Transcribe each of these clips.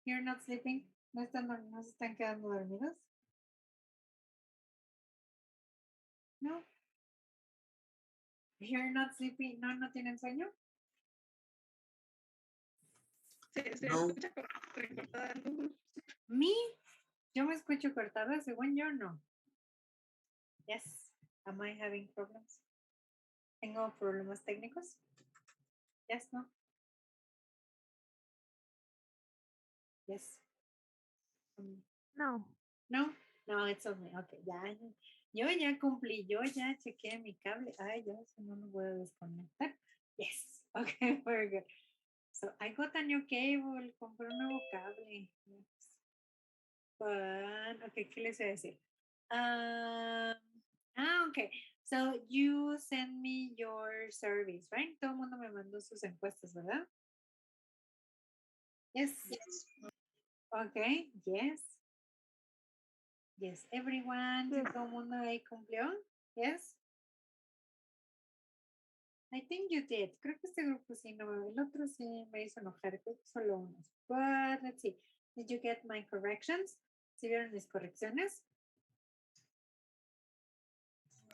You're not sleeping? ¿No se están quedando dormidos? No. You're not sleeping? ¿No tienen sueño? Se No. escucha como recortada la luz. ¿Me? Yo me escucho cortada, según yo, no. Yes. Am I having problems? ¿Tengo problemas técnicos? Yes, no. Yes. No. No, it's only. Okay, ya. Yo ya cumplí, yo ya chequeé mi cable. Ay, ya, si no, no voy a desconectar. Yes. Okay, very good. So I got a new cable, compré un nuevo cable. Yes. But, okay, ¿qué les voy a decir? Okay. So you send me your surveys, right? Todo el mundo me mandó sus encuestas, ¿verdad? Yes. Okay, yes. Yes, everyone. Yes. Todo el mundo ahí cumplió. Yes. I think you did. Creo que este grupo sí, no. El otro sí me hizo enojar. Creo que solo unos. But let's see. Did you get my corrections? ¿Sí vieron mis correcciones?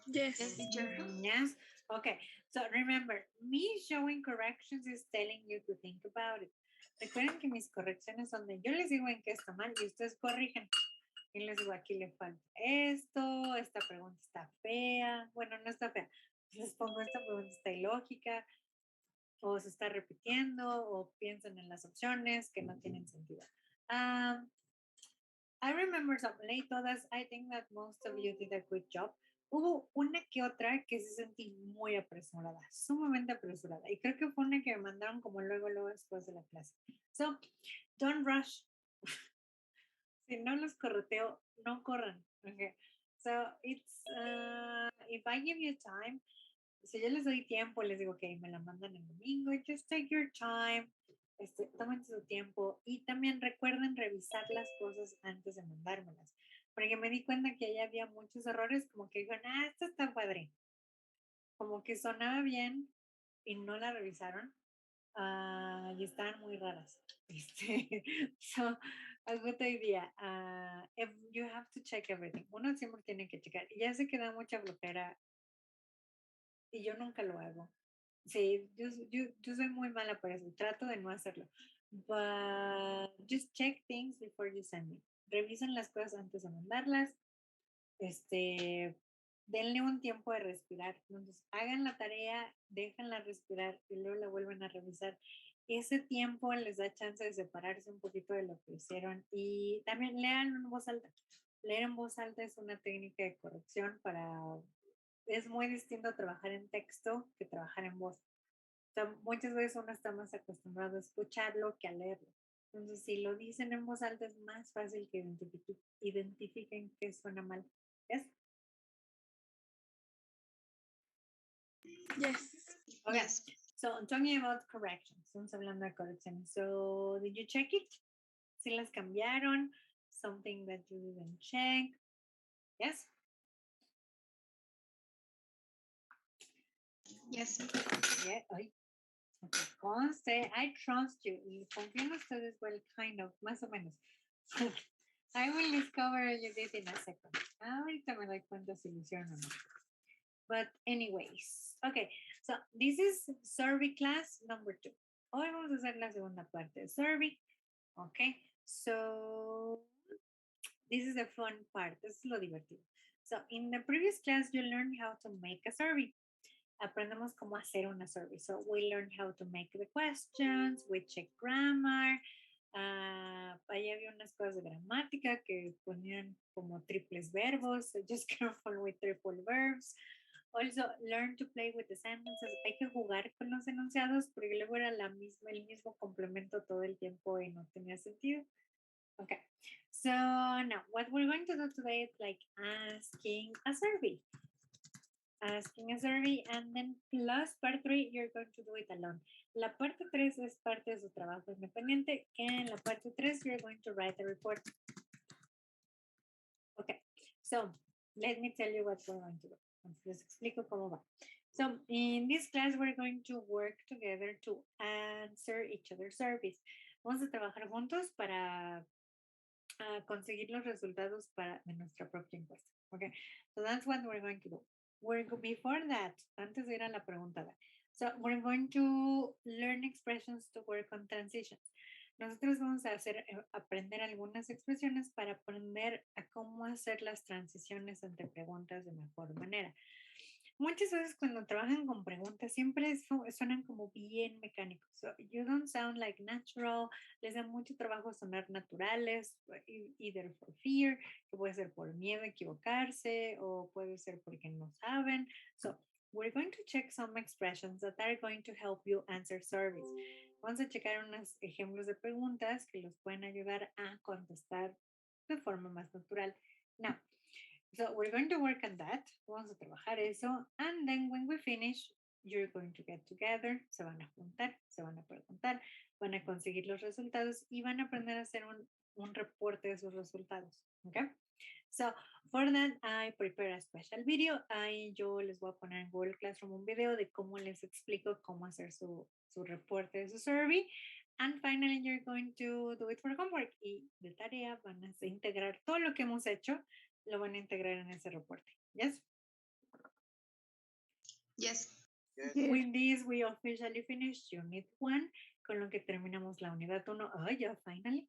Yes. Yes, teacher. Yes. Okay. So remember, me showing corrections is telling you to think about it. Recuerden que mis correcciones son de yo les digo en qué está mal y ustedes corrigen. Y les digo, aquí le falta esto, esta pregunta está fea. Bueno, no está fea. Les pongo esta pregunta está ilógica, o se está repitiendo, o piensan en las opciones que no tienen sentido. I remember some late todas. I think that most of you did a good job. Hubo una que otra que se sentí muy apresurada, sumamente apresurada. Y creo que fue una que me mandaron como luego después de la clase. So, don't rush. Si no los correteo, no corran. Okay. So, it's, if I give you time, si yo les doy tiempo, les digo, ok, me la mandan el domingo, just take your time, tomen su tiempo y también recuerden revisar las cosas antes de mandármelas, porque me di cuenta que ahí había muchos errores, como que dijeron, esto está padre, como que sonaba bien y no la revisaron y estaban muy raras. So, a good idea. If you have to check everything. Uno siempre tiene que checar. Y ya sé que da mucha flojera y yo nunca lo hago. Sí, yo soy muy mala para eso. Trato de no hacerlo. But just check things before you send me. Revisen las cosas antes de mandarlas. Denle un tiempo de respirar. Entonces, hagan la tarea, déjenla respirar y luego la vuelven a revisar. Ese tiempo les da chance de separarse un poquito de lo que hicieron y también lean en voz alta. Leer en voz alta es una técnica de corrección es muy distinto trabajar en texto que trabajar en voz. O sea, muchas veces uno está más acostumbrado a escucharlo que a leerlo. Entonces, si lo dicen en voz alta es más fácil que identifiquen que suena mal. ¿Ves? Yes. Okay. Yes. So, I'm talking about corrections. Estamos hablando de correcciones. So, did you check it? Si las cambiaron? Something that you didn't check? Yes? Yes. Yeah. Ay. Okay. Conste, I trust you. Y confío en ustedes, well, kind of, más o menos. I will discover you did in a second. Ahorita me doy cuenta si lo hicieron o no. But anyways, okay, so this is survey class number 2. Hoy vamos a hacer la segunda parte de survey. Okay, so this is the fun part. This is lo divertido. So in the previous class, you learned how to make a survey. Aprendemos cómo hacer una survey. So we learned how to make the questions, we check grammar. Ahí había unas cosas de gramática que ponían como triples verbos. So just careful with triple verbs. Also, learn to play with the sentences. Hay que jugar con los enunciados porque luego era el mismo complemento todo el tiempo y no tenía sentido. Okay, so now what we're going to do today is like asking a survey. Asking a survey and then plus part 3, you're going to do it alone. La parte 3 es parte de su trabajo independiente. En la parte 3, you're going to write a report. Okay, so let me tell you what we're going to do. Les explico cómo va. So in this class, we're going to work together to answer each other's surveys. Vamos a trabajar juntos para conseguir los resultados de nuestra propia encuesta. Okay, so that's what we're going to do. Before that, antes de ir a la pregunta, so we're going to learn expressions to work on transitions. Nosotros vamos a aprender algunas expresiones para aprender a cómo hacer las transiciones entre preguntas de mejor manera. Muchas veces cuando trabajan con preguntas siempre suenan como bien mecánicos. So, you don't sound like natural. Les da mucho trabajo sonar naturales, either for fear, que puede ser por miedo a equivocarse o puede ser porque no saben. So, we're going to check some expressions that are going to help you answer surveys. Vamos a checar unos ejemplos de preguntas que los pueden ayudar a contestar de forma más natural. Now, so we're going to work on that. Vamos a trabajar eso. And then when we finish, you're going to get together. Se van a juntar, se van a preguntar, van a conseguir los resultados y van a aprender a hacer un reporte de sus resultados. Okay? So for that, I prepare a special video. Yo les voy a poner en Google Classroom un video de cómo les explico cómo hacer su reporte de su survey. And finally, you're going to do it for homework. Y de tarea van a integrar todo lo que hemos hecho, lo van a integrar en ese reporte. Yes? Yes. With this, we officially finished Unit 1, con lo que terminamos la Unidad 1. Oh, yeah, finally.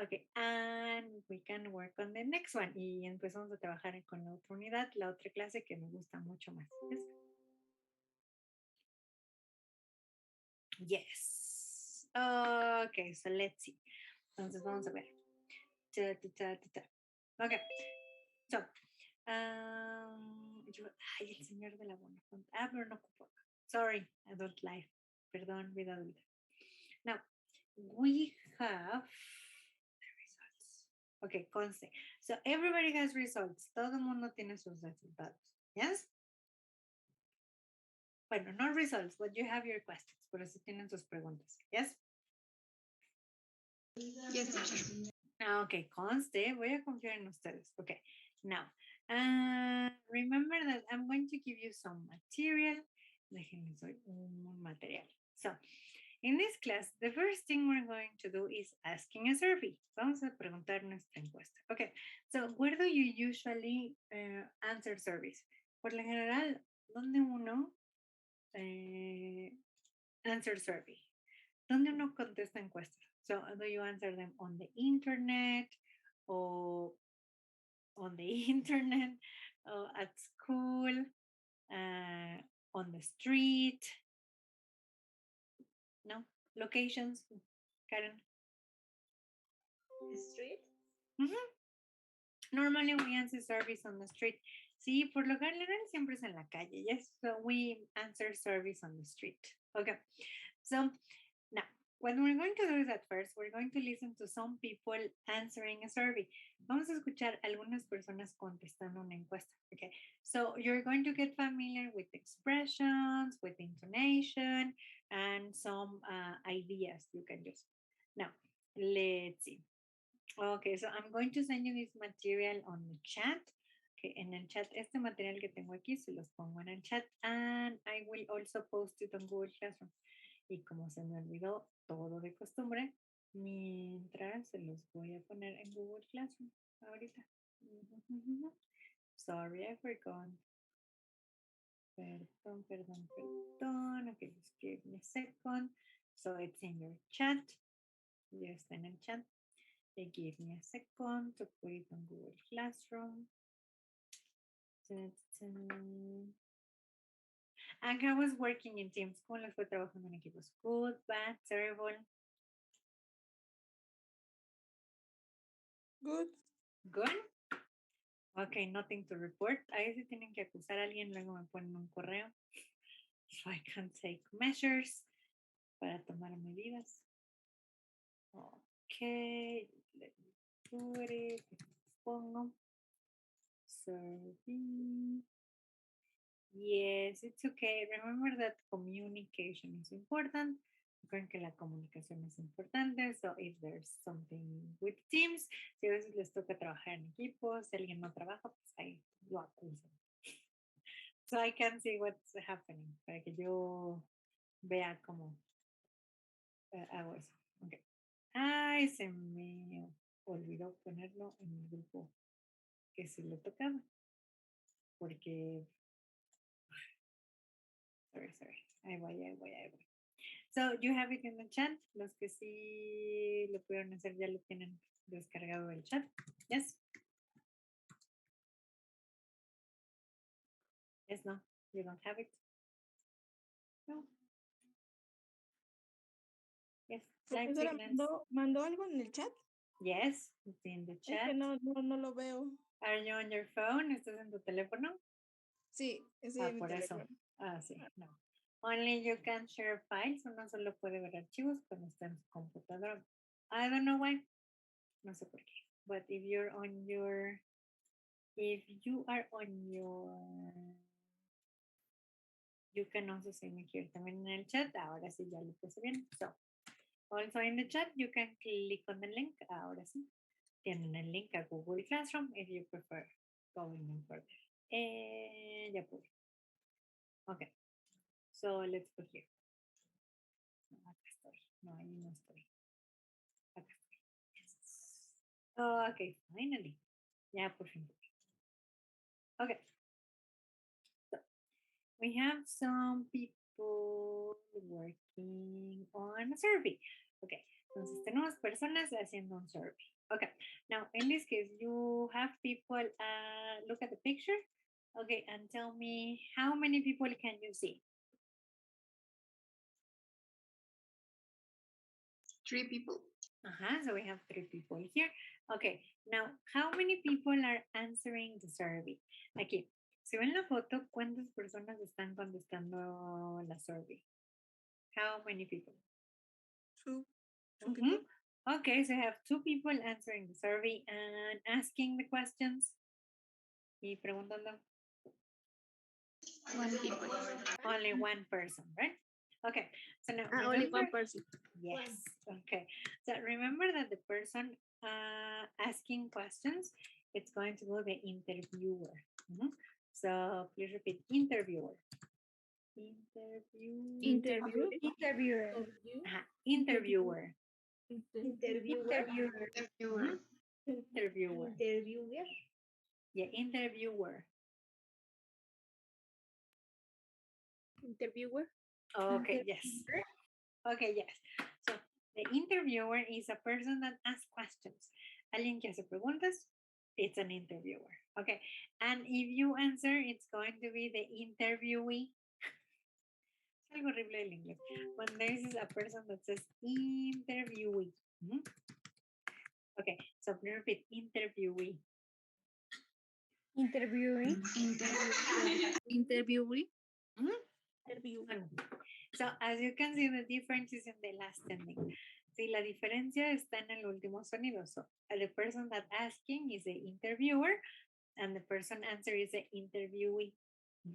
Okay, and we can work on the next one. Y empezamos a trabajar con la otra unidad, la otra clase que me gusta mucho más. Yes. Okay, so let's see. Entonces vamos a ver. Okay, so. Ay, el señor de la buena fuente. Pero no ocupo. Sorry, adult life. Perdón, vida adulta. Now, we have the results. Okay, conste. So everybody has results. Todo el mundo tiene sus resultados. Yes? Bueno, no results, but you have your questions. Por eso tienen sus preguntas. Yes? Yes, teacher. Okay, conste. Voy a confiar en ustedes. Okay, now. Remember that I'm going to give you some material. Déjenme doy un material. So, in this class, the first thing we're going to do is asking a survey. Vamos a preguntar nuestra encuesta. Okay, so where do you usually answer surveys? Por lo general, ¿dónde uno answer survey? ¿Dónde uno contesta encuestas? So, do you answer them on the internet or on the internet, at school, on the street? No? Locations, Karen? Street? Normally we answer surveys on the street. Sí, por lo general siempre es en la calle. Yes, so we answer surveys on the street. Okay, so now what we're going to do is at first we're going to listen to some people answering a survey. Vamos a escuchar algunas personas contestando una encuesta. Okay, so you're going to get familiar with expressions, with intonation, and some ideas you can use. Now, let's see. Okay, so I'm going to send you this material on the chat. Okay, en el chat, este material que tengo aquí se los pongo en el chat, and I will also post it on Google Classroom. Y como se me olvidó todo de costumbre, mientras se los voy a poner en Google Classroom ahorita. Sorry, I forgot. Perdón. Okay, just give me a second. So it's in your chat. Ya está en el chat. Give me a second to put it on Google Classroom. And I was working in Teams. ¿Cómo les fue trabajando en equipos? Good, bad, terrible? Good. Good? Okay, nothing to report. Ahí si tienen que acusar a alguien, luego me ponen un correo. So I can take measures para tomar medidas. Okay, let me put it. Pongo. Survey. Yes, it's okay. Remember that communication is important. Recuerden que la comunicación es importante. So if there's something with teams, si a veces les toca trabajar en equipos, si alguien no trabaja, pues ahí lo acusan. So I can see what's happening para que yo vea cómo hago eso. Okay. Ay, se me olvidó ponerlo en el grupo que sí le tocaba. Porque, sorry. Ahí voy. So, you have it in the chat. Los que sí lo pudieron hacer ya lo tienen descargado del chat. Yes. Yes, no. You don't have it. No. Yes. Profesora, ¿mandó algo en el chat? Yes, it's in the Es chat. que no lo veo. Are you on your phone? ¿Estás en tu teléfono? Sí, estoy en mi Por eso. teléfono. Sí, no. Only you can share files. Uno solo puede ver archivos cuando está en su computadora. I don't know why. No sé por qué. But if you are on your, you can also see me here también en el chat. Ahora sí ya lo puse bien. So, also in the chat, you can click on the link. Ahora sí. Tienen el link a Google Classroom if you prefer going on further. Ya pude. Okay. So let's go here. No, acá estoy. No, ahí no estoy. Acá estoy. Yes. Okay, finally. Ya por fin. Okay. So we have some people working on a survey. Okay. Entonces tenemos personas haciendo un survey. Okay. Now in this case, you have people look at the picture. Okay, and tell me how many people can you see? 3 people. So we have 3 people here. Okay, now how many people are answering the survey? Aquí, si ven la foto, ¿cuántas personas están contestando la survey? How many people? 2 people. Okay, so I have 2 people answering the survey and asking the questions. Y preguntando. 1 people. Only one person, right? Okay, so now Only one person. Yes. Okay. So remember that the person asking questions, it's going to be the interviewer. So please repeat, interviewer. Interviewer. Interviewer. Interviewer. Yeah, interviewer. Interviewer. Okay, yes. Okay, yes. So the interviewer is a person that asks questions. Alguien que hace preguntas, it's an interviewer. Okay. And if you answer, it's going to be the interviewee. Es algo horrible el inglés. When there is a person that says interviewee. Okay, so please repeat, interviewee. Interviewee. Interviewee. So as you can see, the difference is in the last ending. Sí, la diferencia está en el último sonido. So the person that asking is the interviewer and the person answer is the interviewee.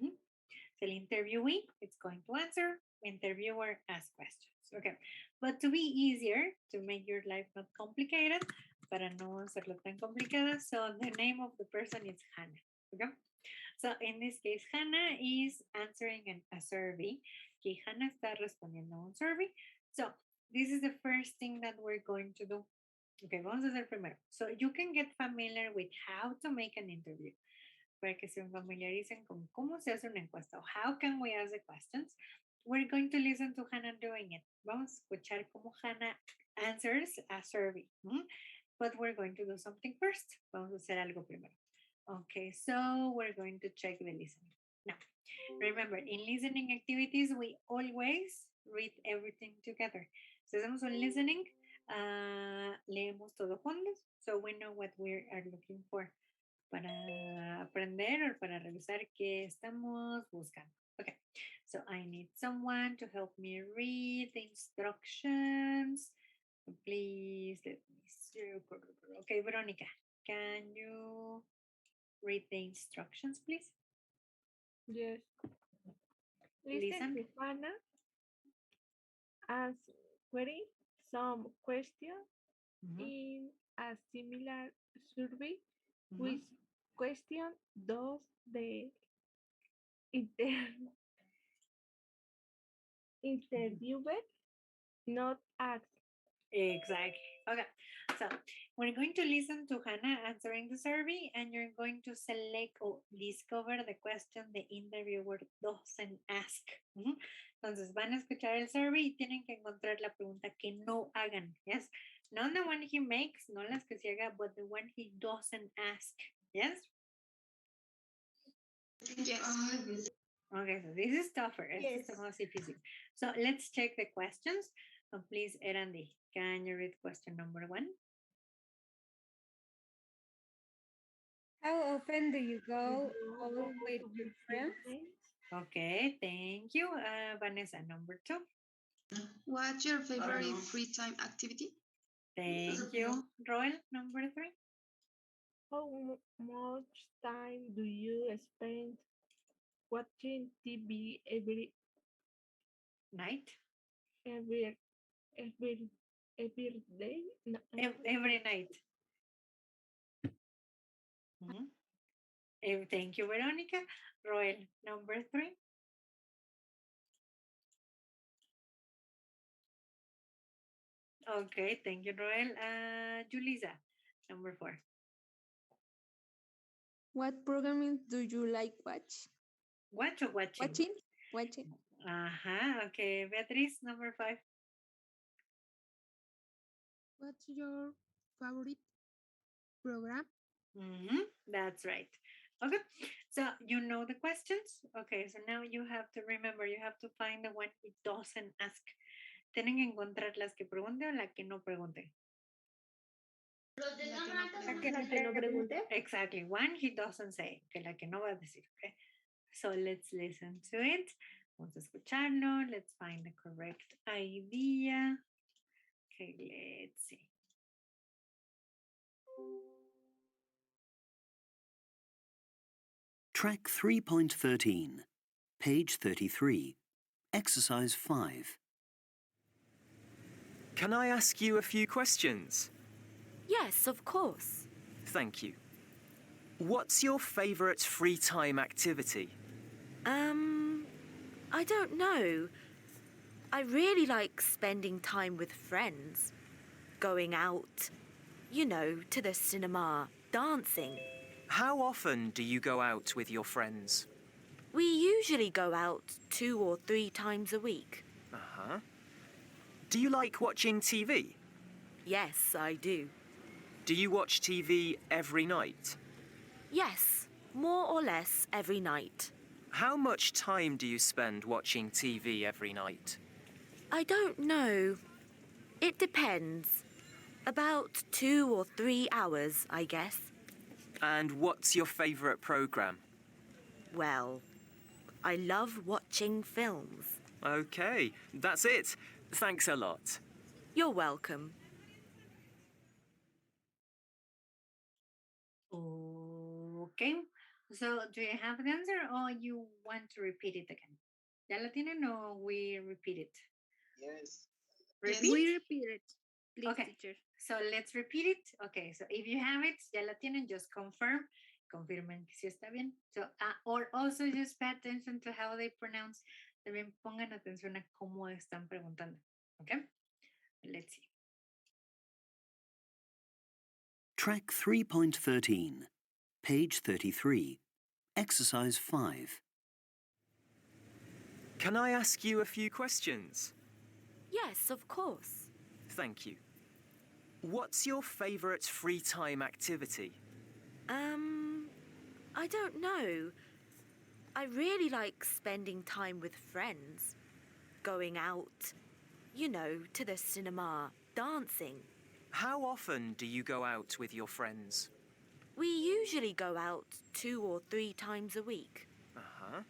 So the interviewee is going to answer, interviewer asks questions. Okay, but to be easier, to make your life not complicated, para no hacerlo tan complicada, so the name of the person is Hannah. Okay, so in this case, Hannah is answering a survey. Okay, Hannah está respondiendo a un survey. So this is the first thing that we're going to do. Okay, vamos a hacer primero. So you can get familiar with how to make an interview. Para que se familiaricen con cómo se hace una encuesta o how can we ask the questions. We're going to listen to Hannah doing it. Vamos a escuchar cómo Hannah answers a survey. But we're going to do something first. Vamos a hacer algo primero. Okay, so we're going to check the listening. Now, remember, in listening activities, we always read everything together. So hacemos un listening, leemos todo juntos, so we know what we are looking for para aprender o para revisar qué estamos buscando. Okay, so I need someone to help me read the instructions. Please let me see. Okay, Veronica, can you read the instructions, please? Yes. Listen. Listen to Hannah. Ask query some questions in a similar survey with question does the interviewer not ask. Exactly. Okay. So we're going to listen to Hannah answering the survey and you're going to select or discover the question the interviewer doesn't ask. Entonces van a escuchar el survey y tienen que encontrar la pregunta que no hagan. Yes. Not the one he makes, no las que se haga, but the one he doesn't ask. Yes. Yes. Okay, so this is tougher. This Yes. is the most difícil. So let's check the questions. So please, Erandi, can you read question number 1? How often do you go You out go with out your with friends? Okay, thank you. Vanessa, number 2. What's your favorite free time activity? Thank you. Roel, number 3. How much time do you spend watching TV Night. every every day? No, Every night. Mhm. Thank you, Veronica. Roel, number 3. Okay, thank you, Roel. Julisa, number 4. What programming do you like watch? Watch or watching? Watching. Okay. Beatriz, number 5. What's your favorite program? That's right. Okay, so you know the questions. Okay, so now you have to remember, you have to find the one he doesn't ask. Tienen que encontrar las que pregunte o la que no pregunte. La que no pregunte. Exactly, one he doesn't say, que la que no va a decir. Okay, so let's listen to it. Vamos a escucharlo. Let's find the correct idea. Okay, let's see. Track 3.13, page 33, exercise 5. Can I ask you a few questions? Yes, of course. Thank you. What's your favourite free time activity? I don't know. I really like spending time with friends. Going out, to the cinema, dancing. How often do you go out with your friends? We usually go out 2 or 3 times a week. Uh-huh. Do you like watching TV? Yes, I do. Do you watch TV every night? Yes, more or less every night. How much time do you spend watching TV every night? I don't know. It depends. About 2 or 3 hours, I guess. And what's your favourite programme? Well, I love watching films. Okay, that's it. Thanks a lot. You're welcome. Okay, so do you have the answer or you want to repeat it again? ¿Ya la tienen o we repeat it? Yes. Repeat? We repeat it. Please, Okay. teacher. So let's repeat it. Okay, so if you have it, ya la tienen, just confirm. Confirmen que sí está bien. So, or also just pay attention to how they pronounce. También pongan atención a cómo están preguntando. Okay, let's see. Track 3.13, page 33, exercise 5. Can I ask you a few questions? Yes, of course. Thank you. What's your favourite free time activity? I don't know. I really like spending time with friends. Going out, to the cinema, dancing. How often do you go out with your friends? We usually go out 2 or 3 times a week. Uh-huh.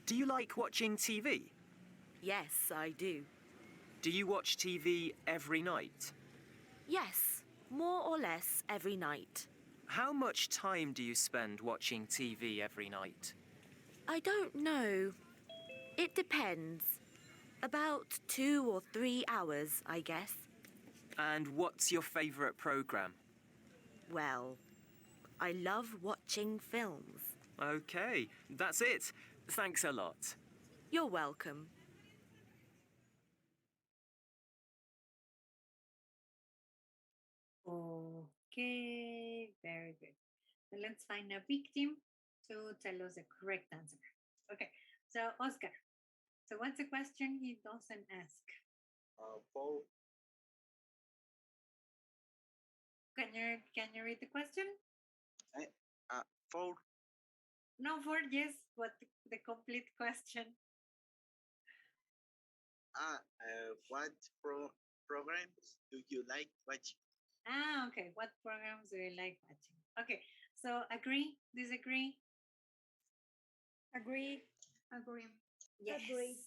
Do you like watching TV? Yes, I do. Do you watch TV every night? Yes, more or less every night. How much time do you spend watching TV every night? I don't know. It depends. About 2 or 3 hours, I guess. And what's your favourite programme? Well, I love watching films. Okay, that's it. Thanks a lot. You're welcome. Okay, very good. So let's find a victim to tell us the correct answer. Okay, so Oscar. So what's the question he doesn't ask? For Can you read the question? for No, for yes, what the complete question? what programs do you like watching? Okay. What programs do you like watching? Okay, so agree, disagree? Agree. Agree. Yes. Agree.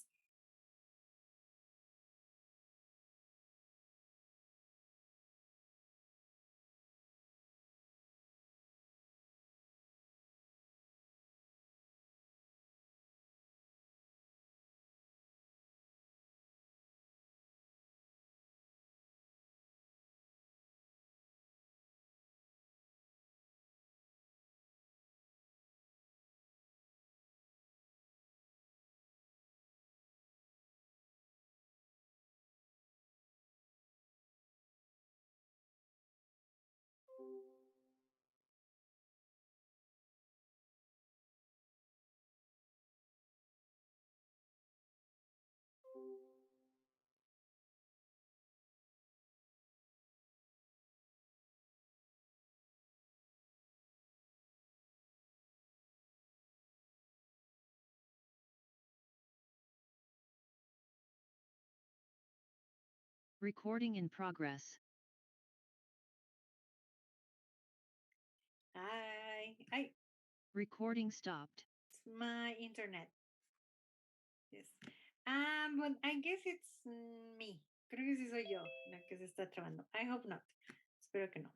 Recording in progress. I Recording stopped. it's my internet. Yes. But I guess it's me. Creo que sí soy yo la que se está trabando. I hope not. Espero que no.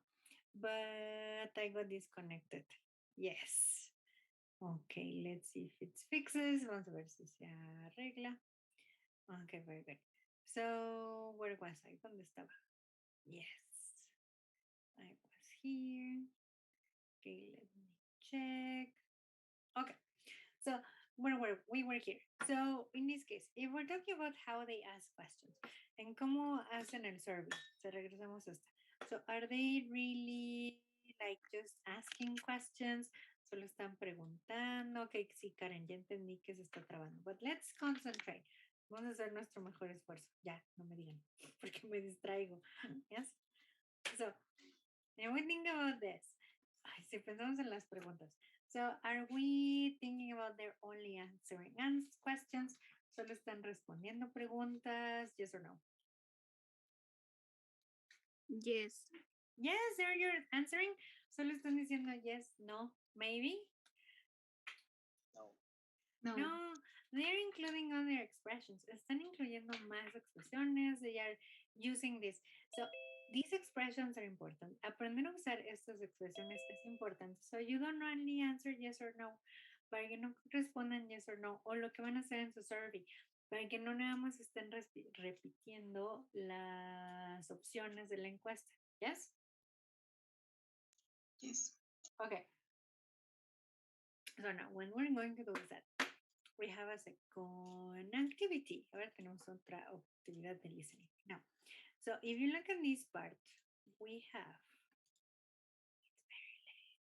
But I got disconnected. Yes. Okay, let's see if it fixes. Vamos a ver si se arregla. Okay, very good. So, where was I? ¿Dónde estaba? Yes. I was here. Okay, let me check. Okay. So, we were here. So, in this case, if we're talking about how they ask questions and cómo hacen el survey, so regresamos a esta. So, are they really like just asking questions? Solo están preguntando. Ok, sí, Karen, ya entendí que se está trabando. But let's concentrate. Vamos a hacer nuestro mejor esfuerzo. Ya, no me digan, porque me distraigo. Yes? So, when we think about this, ay, si pensamos en las preguntas. So, are we thinking about they're only answering questions? Solo están respondiendo preguntas, yes or no? Yes. Yes, you're answering. Solo están diciendo yes, no, maybe. No. No, they're including other expressions. Están incluyendo más expresiones. They are using this. So, these expressions are important. Aprender a usar estas expresiones es importante. So, you don't only answer yes or no, para que no respondan yes or no, o lo que van a hacer en su survey, para que no nada más estén repitiendo las opciones de la encuesta. Yes? Yes. Okay. So now, when we're going to do that, we have a second activity. Ahora tenemos otra actividad de listening. Now, so if you look at this part, we have, it's very late.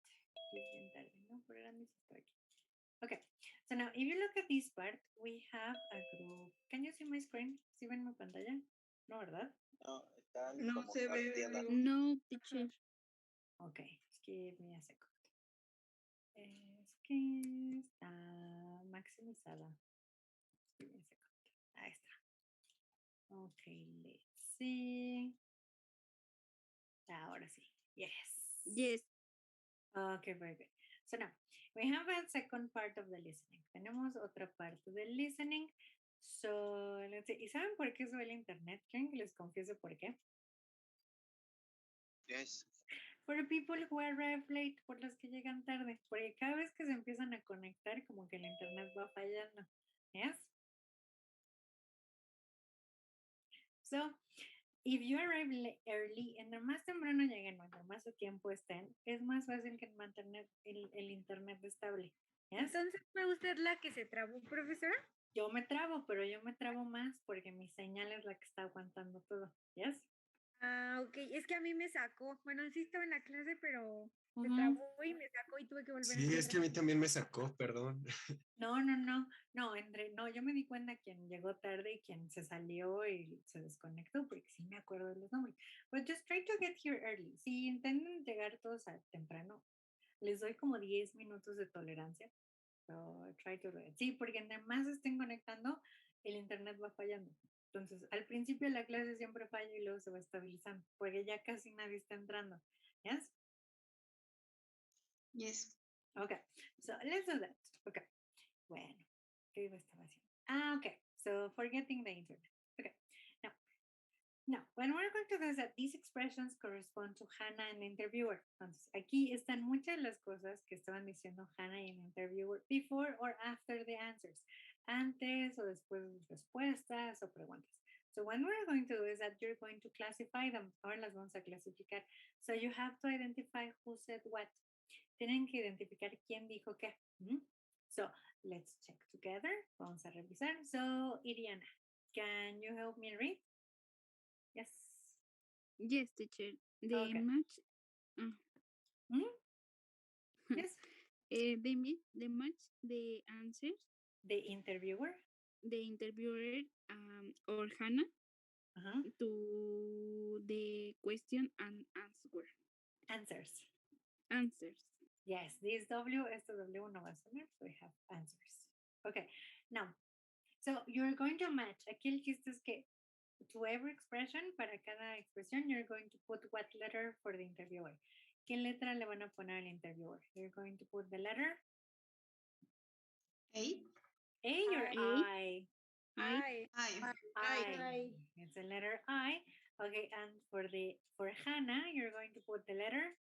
Es bien tarde, ¿no? Por ahora mismo estoy aquí. Okay, so now if you look at this part, we have a group. Can you see my screen? ¿Sí ven mi pantalla? No, ¿verdad? No, están No como se ve. parteadas. No, teacher. Okay, just give me a second. Es que está maximizada. Just give me a second. Ahí está. Okay, let's see. Ahora sí. Yes. Yes. Okay, very good. So now, we have a second part of the listening. Tenemos otra parte del listening. So, let's see. ¿Y saben por qué sube el internet? ¿Quieren que les confiese por qué? Yes. For the people who arrive late, por los que llegan tarde. Porque cada vez que se empiezan a conectar, como que el internet va fallando. Yes? So, if you arrive early, entre más temprano lleguen, entre más a tiempo estén, es más fácil que mantener el internet estable. Yes? Entonces, ¿fue usted la que se trabó, profesora? Yo me trabo, pero yo me trabo más porque mi señal es la que está aguantando todo. Yes? Ah, ok. Es que a mí me sacó. Bueno, sí estaba en la clase, pero se Ujú. trabó y me sacó y tuve que volver a Sí, es que a mí empezar. también me sacó, perdón. No, yo me di cuenta quién llegó tarde y quién se salió y se desconectó, porque sí me acuerdo de los nombres. But just try to get here early. Si intentan llegar todos temprano, les doy como 10 minutos de tolerancia. So try to do it. Sí, porque entre más estén conectando, el internet va fallando. Entonces, al principio la clase siempre falla y luego se va estabilizando, porque ya casi nadie está entrando. Yes? Yes. Okay, so let's do that. Okay, bueno, ¿qué estaba haciendo? Ah, okay, so forgetting the internet. Okay, now, when we're going to do that, these expressions correspond to Hannah and the interviewer. Entonces, aquí están muchas de las cosas que estaban diciendo Hannah y el interviewer before or after the answers. Antes o después de las respuestas o preguntas. So what we're going to do is that you're going to classify them. Ahora las vamos a clasificar. So you have to identify who said what. Tienen que identificar quién dijo qué. So let's check together. Vamos a revisar. So Iriana, can you help me read? Yes. Yes, teacher. The Okay. match. Yes. The match, the answers, The interviewer. the interviewer or Hannah Uh-huh. to the question and Answers. answers. Yes, this W, este W no va a sonar, so we have answers. Okay, now, so you're going to match. Aquí el chiste es que to every expression, para cada expresión, you're going to put what letter for the interviewer. ¿Qué letra le van a poner al interviewer? You're going to put the letter A. A or I? I. I. It's the letter I. Okay, and for Hannah, you're going to put the letter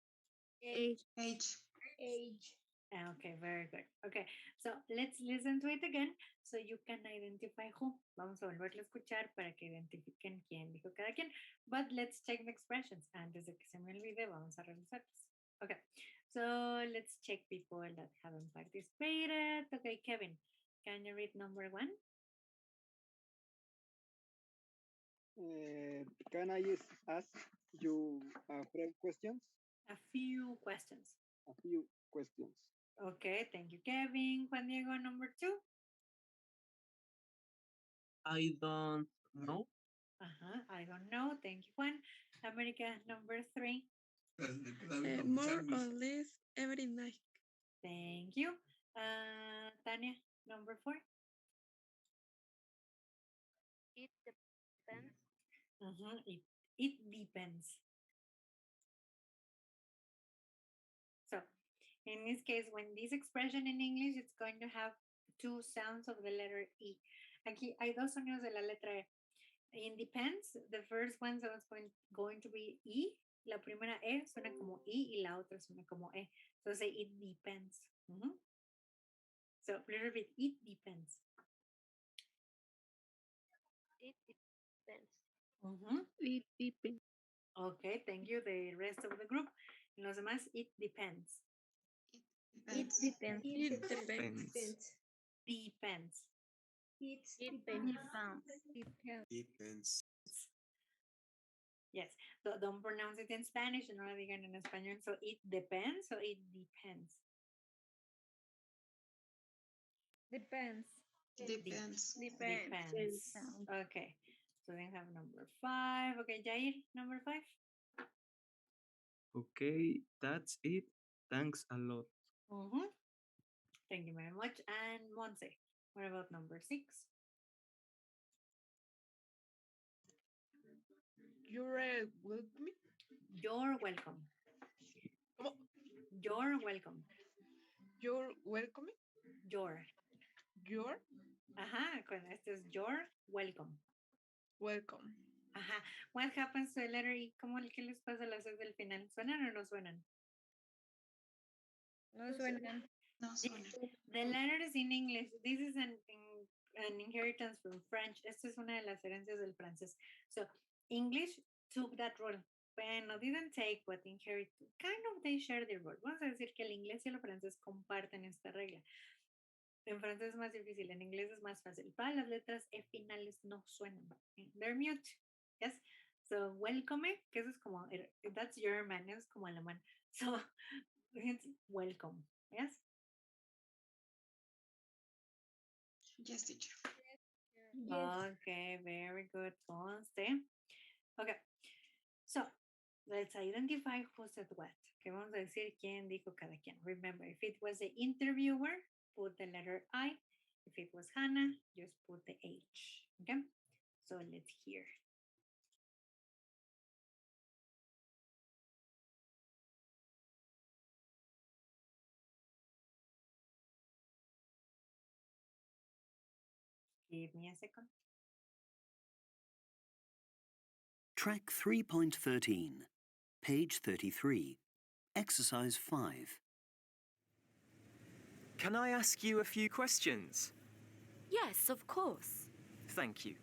H. H. Okay, very good. Okay, so let's listen to it again so you can identify who. Vamos a volverlo a escuchar para que identifiquen quién dijo cada quien. But let's check the expressions. Antes de que se me olvide, vamos a revisarlos. Okay, so let's check people that haven't participated. Okay, Kevin, can you read number 1? Can I ask you a few questions? A few questions. A few questions. Okay, thank you, Kevin. Juan Diego, number 2. I don't know. I don't know. Thank you, Juan. America, number 3. More or less every night. Thank you. Tania, number 4. It depends. It depends. So, in this case, when this expression in English, it's going to have 2 sounds of the letter E. Aquí hay 2 sonidos de la letra E. In depends, the first one is going to be E. La primera E suena como I y la otra suena como E. So say it depends. So please repeat, it depends. It depends. It depends. Okay, thank you. The rest of the group. Los demás, it depends. It depends. It depends. Depends. Depends. Yes. So don't pronounce it in Spanish, no lo digan en español. So it depends, so it depends. Depends. Depends. Okay. So then have number 5. Okay, Jair, number 5. Okay, that's it. Thanks a lot. Thank you very much. And Monse, what about number 6? You're welcome. You're welcome. ¿Cómo? You're welcome. You're welcome. Your. You're Con este es your welcome. welcome. What happens to the letter E? ¿Qué les pasa a las E del final? ¿Suenan o no suenan? No suenan. No suena. The letters in English, this is an inheritance from French. Esta es una de las herencias del francés. So, English took that role. Bueno, didn't take, but inherit. Kind of they share the role. Vamos a decir que el inglés y el francés comparten esta regla. En francés es más difícil, en inglés es más fácil. Todas las letras E finales no suenan. They're mute. Yes. So, welcome, que eso es como, that's German, es como alemán. So, it's welcome, yes? Yes, teacher. Okay, very good. Conste. Okay, so let's identify who said what. Que vamos a decir quién dijo cada quien. Remember, if it was the interviewer, put the letter I. If it was Hannah, just put the H. Okay, so let's hear. Give me a second. Track 3.13, page 33, exercise 5. Can I ask you a few questions? Yes, of course. Thank you.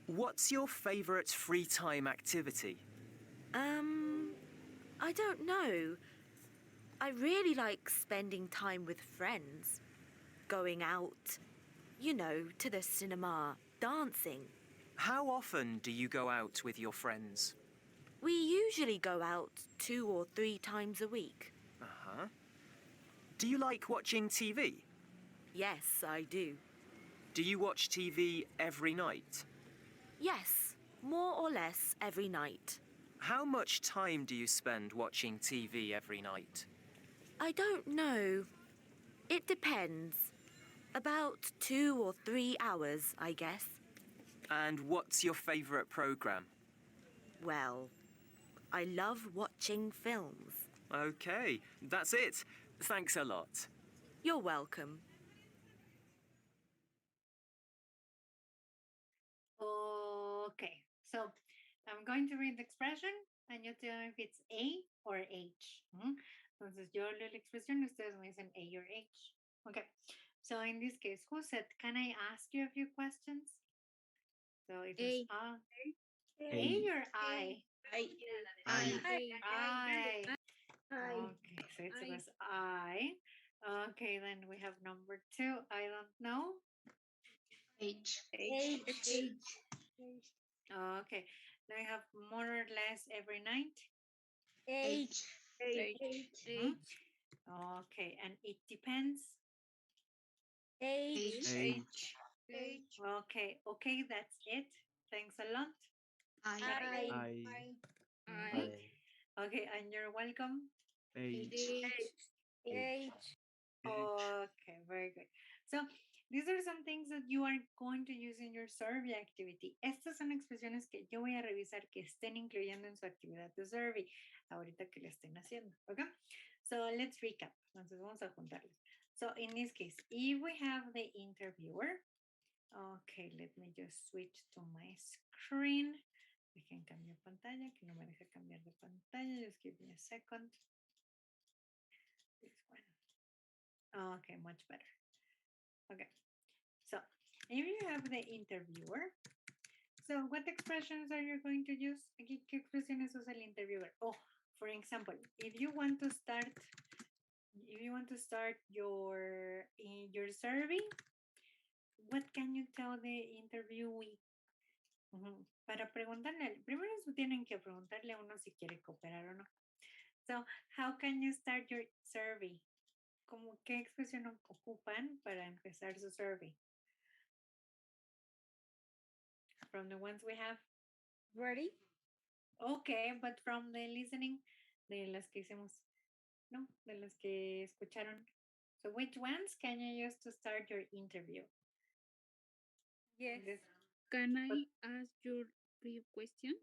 What's your favourite free time activity? I don't know. I really like spending time with friends. Going out, to the cinema, dancing. How often do you go out with your friends? We usually go out 2 or 3 times a week. Uh-huh. Do you like watching TV? Yes, I do. Do you watch TV every night? Yes, more or less every night. How much time do you spend watching TV every night? I don't know. It depends. About 2 or 3 hours, I guess. And what's your favourite programme? Well, I love watching films. Okay, that's it. Thanks a lot. You're welcome. Okay, so I'm going to read the expression and you tell me if it's A or H. Entonces yo leo la expresión y ustedes me dicen A or H. Okay, so in this case, who said, can I ask you a few questions? So it is A or I? I. Okay, so it was I. Okay, then we have number 2. I don't know. H. Okay, then we have more or less every night. H. Okay, and it depends. H. Okay, that's it. Thanks a lot. I. Okay, and you're welcome. H. Okay, very good. So, these are some things that you are going to use in your survey activity. Estas son expresiones que yo voy a revisar que estén incluyendo en su actividad de survey ahorita que le estén haciendo. Okay? So, let's recap. Entonces, vamos a juntarlos. So, in this case, if we have the interviewer, okay, let me just switch to my screen. Dejen cambiar pantalla, que no me deja cambiar de pantalla. Just give me a second. This one. Okay, much better. Okay, so if you have the interviewer, so what expressions are you going to use? Aquí, ¿qué expresiones usa el interviewer? Oh, for example, if you want to start your survey, what can you tell the interviewee? Para preguntarle, primero tienen que preguntarle a uno si quiere cooperar o no. So, how can you start your survey? ¿Cómo qué expresión ocupan para empezar su survey? From the ones we have. Ready? Okay, but from the listening, de las que hicimos, no, de las que escucharon. So which ones can you use to start your interview? Yes. Can I ask you a few questions?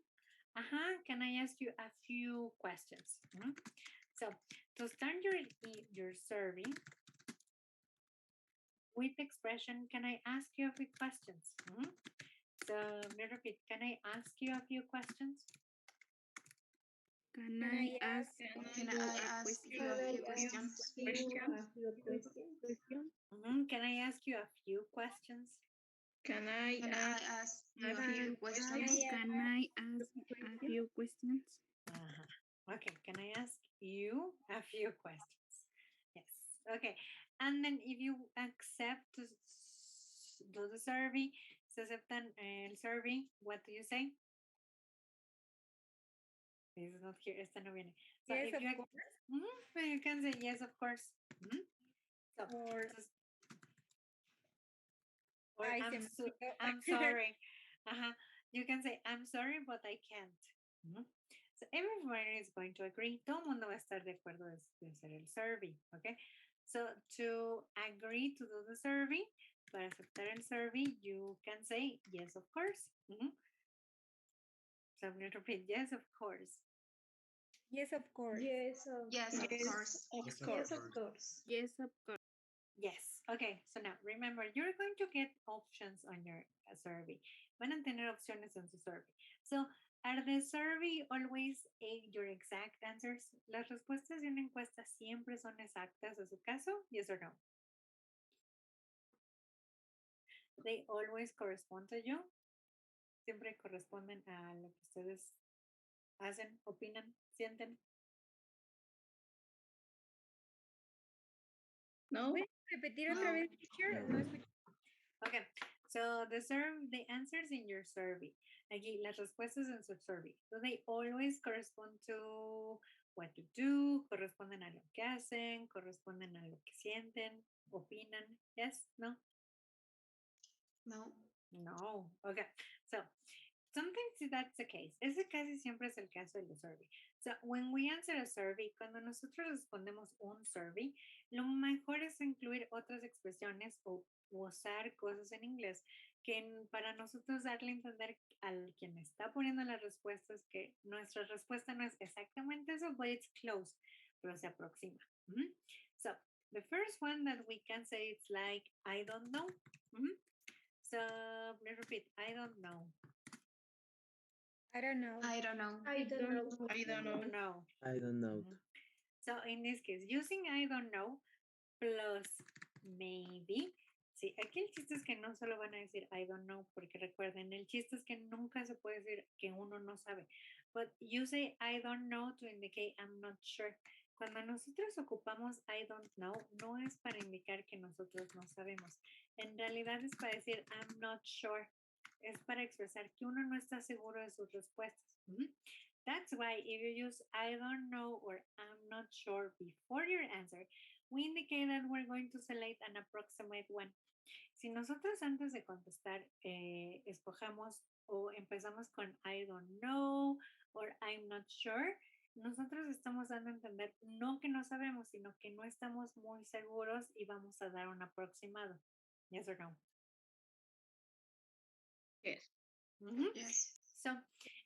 Can I ask you a few questions? So to start your survey, with expression, can I ask you a few questions? So let me repeat, can I ask you a few questions? Can I ask you a few questions? Can I ask you a few questions? Can I ask you a few questions? Can I ask a few questions? Okay, can I ask you a few questions? Yes. Okay. And then if you accept to do the survey, se aceptan el survey, what do you say? This is not here. Esta no viene. So Yes, if of you, course. But you can say yes, of course. So, or Ay, se me olvidó. I'm sorry. You can say I'm sorry, but I can't. So everyone is going to agree. Todo el mundo va a estar de acuerdo de hacer el survey, okay? So to agree to do the survey, para aceptar el survey, you can say yes, of course. So I'm going to repeat yes, of course. Yes, of course. Yes, of course. Of Yes, course. of course. Yes, of course. Yes. Okay. So now remember, you're going to get options on your survey. Van a tener opciones en su survey. So are the survey always your exact answers? Las respuestas de una encuesta siempre son exactas a su caso. Yes or no? They always correspond to you. Siempre corresponden a lo que ustedes hacen, opinan, sienten. No. ¿Puedes repetir otra vez, teacher? No escuché. Okay, so the answers in your survey. Aquí, las respuestas en su survey. Do they always correspond to what you do? ¿Corresponden a lo que hacen? ¿Corresponden a lo que sienten? ¿Opinan? Yes? No? No. No. Okay, so sometimes that's the case. Ese casi siempre es el caso de la survey. So when we answer a survey, cuando nosotros respondemos un survey, lo mejor es incluir otras expresiones o usar cosas en inglés que para nosotros darle a entender al quien está poniendo las respuestas que nuestra respuesta no es exactamente eso, but it's close, pero se aproxima. So the first one that we can say it's like, I don't know. So let's repeat, I don't know. I don't know. I don't know. I don't know. No. I don't know. So in this case, using I don't know plus maybe. Sí, aquí el chiste es que no solo van a decir I don't know, porque recuerden, el chiste es que nunca se puede decir que uno no sabe. But you say I don't know to indicate I'm not sure. Cuando nosotros ocupamos I don't know, no es para indicar que nosotros no sabemos. En realidad es para decir I'm not sure. Es para expresar que uno no está seguro de sus respuestas. That's why if you use I don't know or I'm not sure before your answer, we indicate that we're going to select an approximate one. Si nosotros antes de contestar escojamos o empezamos con I don't know or I'm not sure, nosotros estamos dando a entender no que no sabemos, sino que no estamos muy seguros y vamos a dar un aproximado. Yes or no? Yes. Yes. So,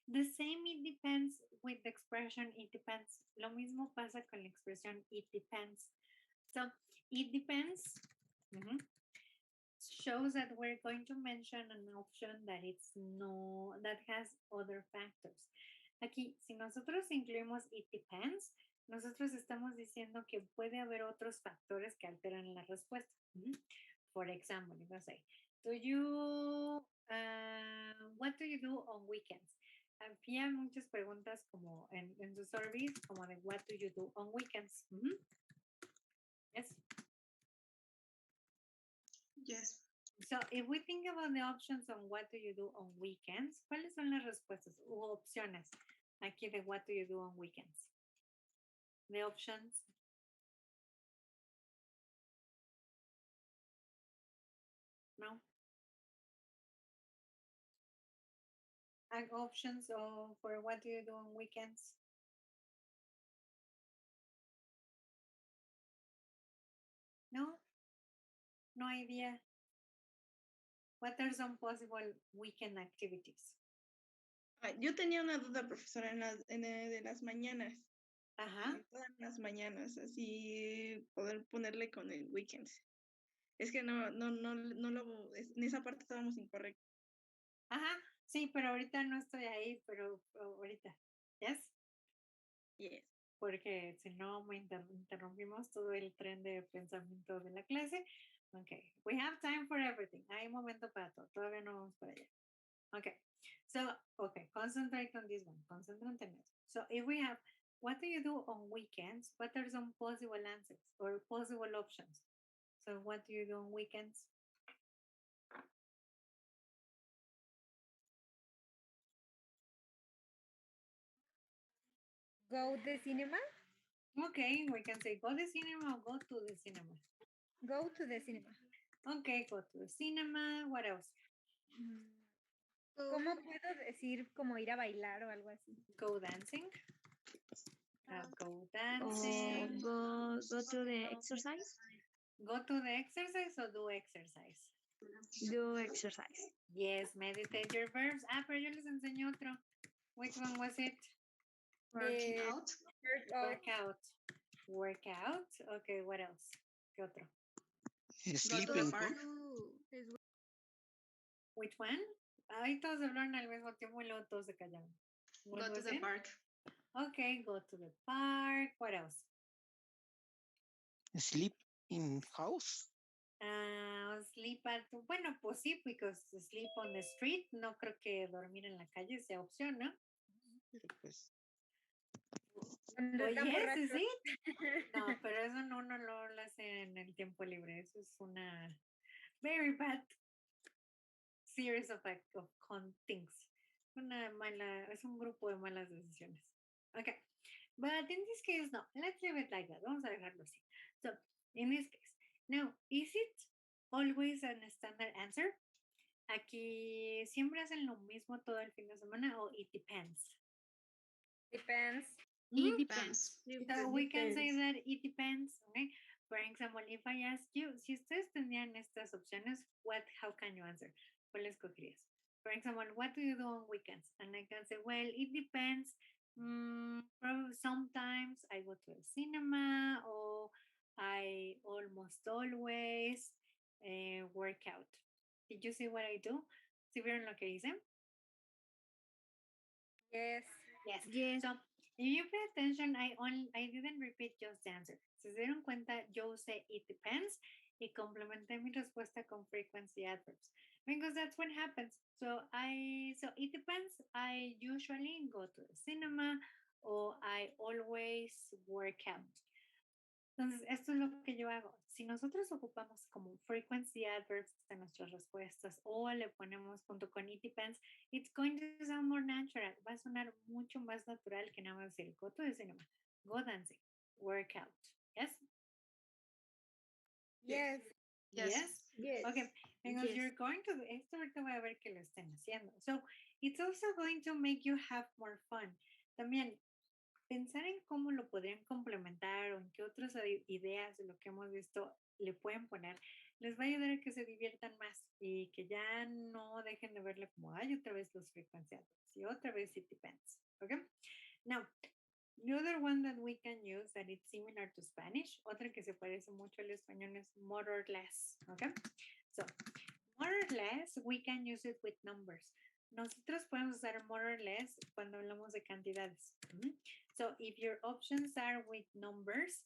the same it depends with the expression it depends. Lo mismo pasa con la expresión it depends. So, it depends shows that we're going to mention an option that that has other factors. Aquí, si nosotros incluimos it depends, nosotros estamos diciendo que puede haber otros factores que alteran la respuesta. For example, you say, what do you do on weekends? Había muchas preguntas como en sus surveys, como de what do you do on weekends? Yes. Yes. So if we think about the options on what do you do on weekends, ¿cuáles son las respuestas u opciones aquí de what do you do on weekends? The options. No. And options for what do you do on weekends? No. No idea. What are some possible weekend activities? Yo tenía una duda, profesora, de las mañanas. Ajá. Todas las mañanas, así poder ponerle con el weekends. Es que no lo, en esa parte estábamos incorrectos. Ajá, sí, pero ahorita no estoy ahí, pero ahorita. ¿Yes? Yes. Porque si no me interrumpimos todo el tren de pensamiento de la clase. Okay, we have time for everything. Hay momento para todo. Todavía no vamos para allá. Okay, so, okay, concentrate on this one. Concentrate en eso. So, if we have, what do you do on weekends? What are some possible answers or possible options? So, what do you do on weekends? Go the cinema. Okay, we can say go to the cinema or go to the cinema. Go to the cinema. Okay, go to the cinema. What else? ¿Cómo puedo decir como ir a bailar o algo así? Go dancing. Go dancing. Go to the exercise. Go to the exercise or do exercise. Do exercise. Yes, meditate your verbs. Ah, pero yo les enseño otro. Which one was it? Working out. Workout. Workout. Okay, what else? ¿Qué otro? Sleeping. Which one? Ahí todos hablaron al mismo tiempo y luego todos se callaron. Go to the park. Okay, go to the park. What else? Sleep in house. Sleep at, bueno, pues sí, because sleep on the street, no creo que dormir en la calle sea opción, ¿no? Pues, Cuando Oh, está yes, borracho. is it? No, pero eso no uno lo hace en el tiempo libre. Eso es una very bad series of con things. Una mala, es un grupo de malas decisiones. Okay, but in this case, no. Let's leave it like that. Vamos a dejarlo así. So, in this case, now, is it always an standard answer? Aquí siempre hacen lo mismo todo el fin de semana o it depends. Depends. It depends. So we can say that it depends. Okay. For example, if I ask you, si ustedes tendrían estas opciones, how can you answer? ¿Cuál escogerías? For example, what do you do on weekends? And I can say, well, it depends. Probably sometimes I go to the cinema or I almost always work out. Did you see what I do? ¿Sí vieron lo que hice? Yes. Yes. So if you pay attention, I didn't repeat just the answer. Si se dieron cuenta, yo usé it depends y complementé mi respuesta con frequency adverbs because that's what happens. So it depends. I usually go to the cinema or I always work out. Entonces, esto es lo que yo hago. Si nosotros ocupamos como frequency adverbs en nuestras respuestas o le ponemos junto con it depends, it's going to sound more natural. Va a sonar mucho más natural que nada más decir go to the cinema, go dancing, work out. Yes? Yes. Yes. Okay, because you're going to, esto ahorita voy a ver que lo estén haciendo. So, it's also going to make you have more fun. También, pensar en cómo lo podrían complementar o en qué otras ideas de lo que hemos visto le pueden poner, les va a ayudar a que se diviertan más y que ya no dejen de verle como, ay, otra vez los frecuenciados y otra vez it depends. Okay? Now, the other one that we can use that it's similar to Spanish, otra que se parece mucho al español es more or less. Okay? So, more or less, we can use it with numbers. Nosotros podemos usar more or less cuando hablamos de cantidades. So, if your options are with numbers,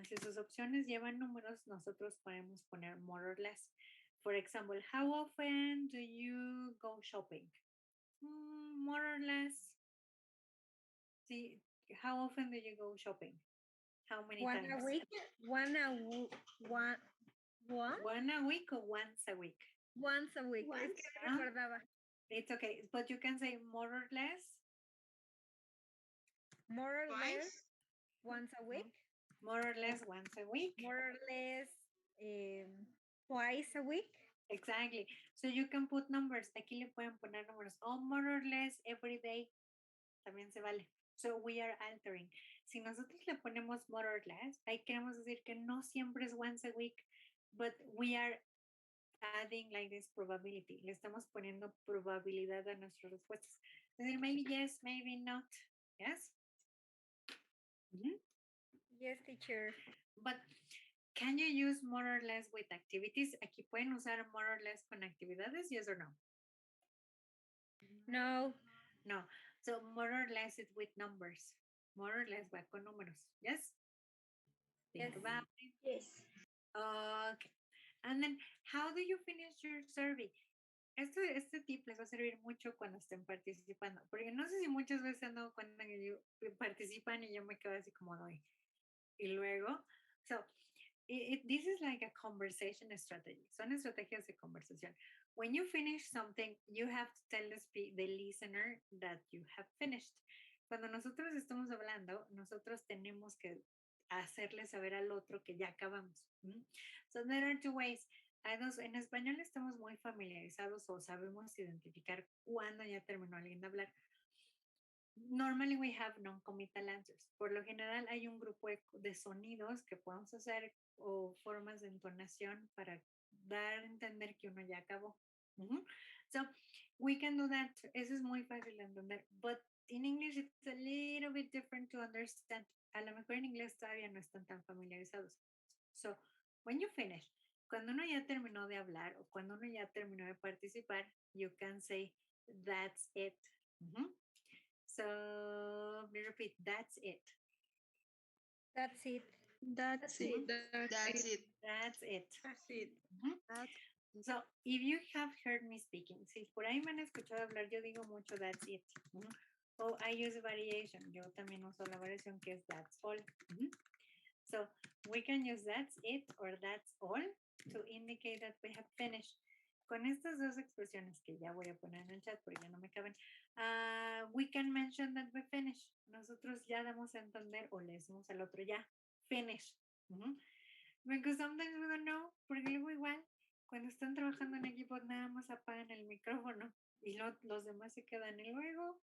si sus opciones llevan números, nosotros podemos poner more or less. For example, how often do you go shopping? More or less. See, how often do you go shopping? How many One times? a week. One a week or once a week? Once a week. Es que no recordaba. It's okay, but you can say more or less. More or less once a week. More or less once a week. More or less twice a week. Exactly. So you can put numbers. Aquí le pueden poner números. Oh, more or less every day. También se vale. So we are altering. Si nosotros le ponemos more or less, ahí queremos decir que no siempre es once a week, but we are adding like this probability. Le estamos poniendo probabilidad a nuestras respuestas. Es decir, maybe yes, maybe not. Yes? Yes, teacher. But can you use more or less with activities? Aquí pueden usar more or less con actividades, yes or no? No. No. So more or less is with numbers. More or less va con números. Yes? Think about it. Yes. Okay. And then, how do you finish your survey? Este tip les va a servir mucho cuando estén participando, porque no sé si muchas veces han dado cuenta que participan y yo me quedo así como doy. Y luego, so, this is like a conversation strategy. Son estrategias de conversación. When you finish something, you have to tell the listener that you have finished. Cuando nosotros estamos hablando, nosotros tenemos que hacerle saber al otro que ya acabamos. So there are two ways. En español estamos muy familiarizados o sabemos identificar cuándo ya terminó alguien de hablar. Normally we have non-committal answers. Por lo general hay un grupo de sonidos que podemos hacer o formas de entonación para dar a entender que uno ya acabó. So we can do that. Eso es muy fácil de entender. But in English it's a little bit different to understand. A lo mejor en inglés todavía no están tan familiarizados. So when you finish, cuando uno ya terminó de hablar o cuando uno ya terminó de participar, you can say, that's it. So, let me repeat, that's it. That's it. That's it. That's it. That's it. That's it. So, if you have heard me speaking, si por ahí me han escuchado hablar, yo digo mucho that's it. O I use variation. Yo también uso la variación que es that's all. So, we can use that's it or that's all to indicate that we have finished. Con estas dos expresiones que ya voy a poner en el chat porque ya no me caben, we can mention that we finish. Nosotros ya damos a entender o le decimos al otro ya, finish. Because sometimes we don't know, porque luego igual, cuando están trabajando en equipo, nada más apagan el micrófono y los demás se quedan y luego,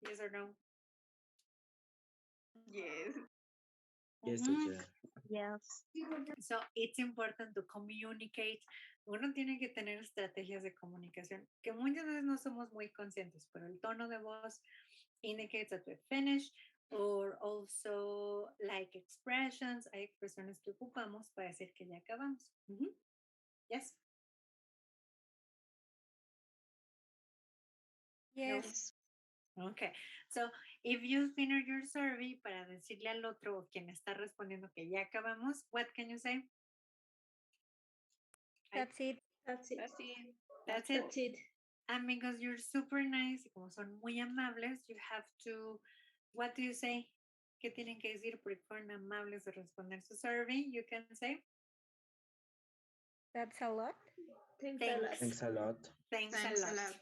yes or no. Yes. Yes, teacher. Yes. So it's important to communicate. Uno tiene que tener estrategias de comunicación que muchas veces no somos muy conscientes, pero el tono de voz indicates that we finished, or also like expressions. Hay expresiones que ocupamos para decir que ya acabamos. Yes. Yes. No. Okay, so if you finish your survey para decirle al otro o quien está respondiendo que ya acabamos, what can you say? That's it. That's it. That's it. That's it. That's it. And because you're super nice y como son muy amables, you have to, what do you say? ¿Qué tienen que decir? Porque fueron amables de responder su survey. You can say, That's a lot. Thanks a lot. Thanks a lot. thanks a lot.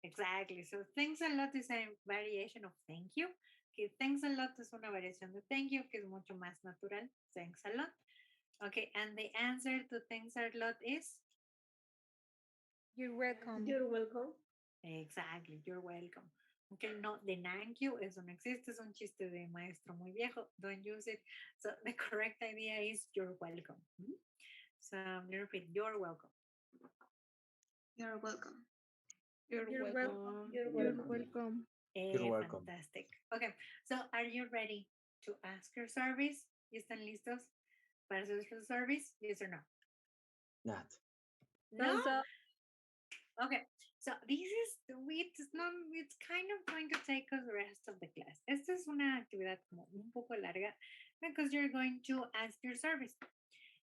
Exactly. So thanks a lot is a variation of thank you. Que thanks a lot es una variación de thank you, que es mucho más natural. Thanks a lot. Okay, and the answer to thanks a lot is? You're welcome. You're welcome. Exactly, you're welcome. Okay, no, the thank you, eso no existe, es un chiste de maestro muy viejo. Don't use it. So the correct idea is you're welcome. So let me repeat, you're welcome. You're welcome. You're welcome. You're You're welcome. welcome. You're welcome. Fantastic. Okay, so are you ready to ask your surveys? ¿Ya están listos para hacer su surveys? Yes or no? Not. No? Okay, so this is, it's kind of going to take us the rest of the class. Esta es una actividad como un poco larga because you're going to ask your surveys.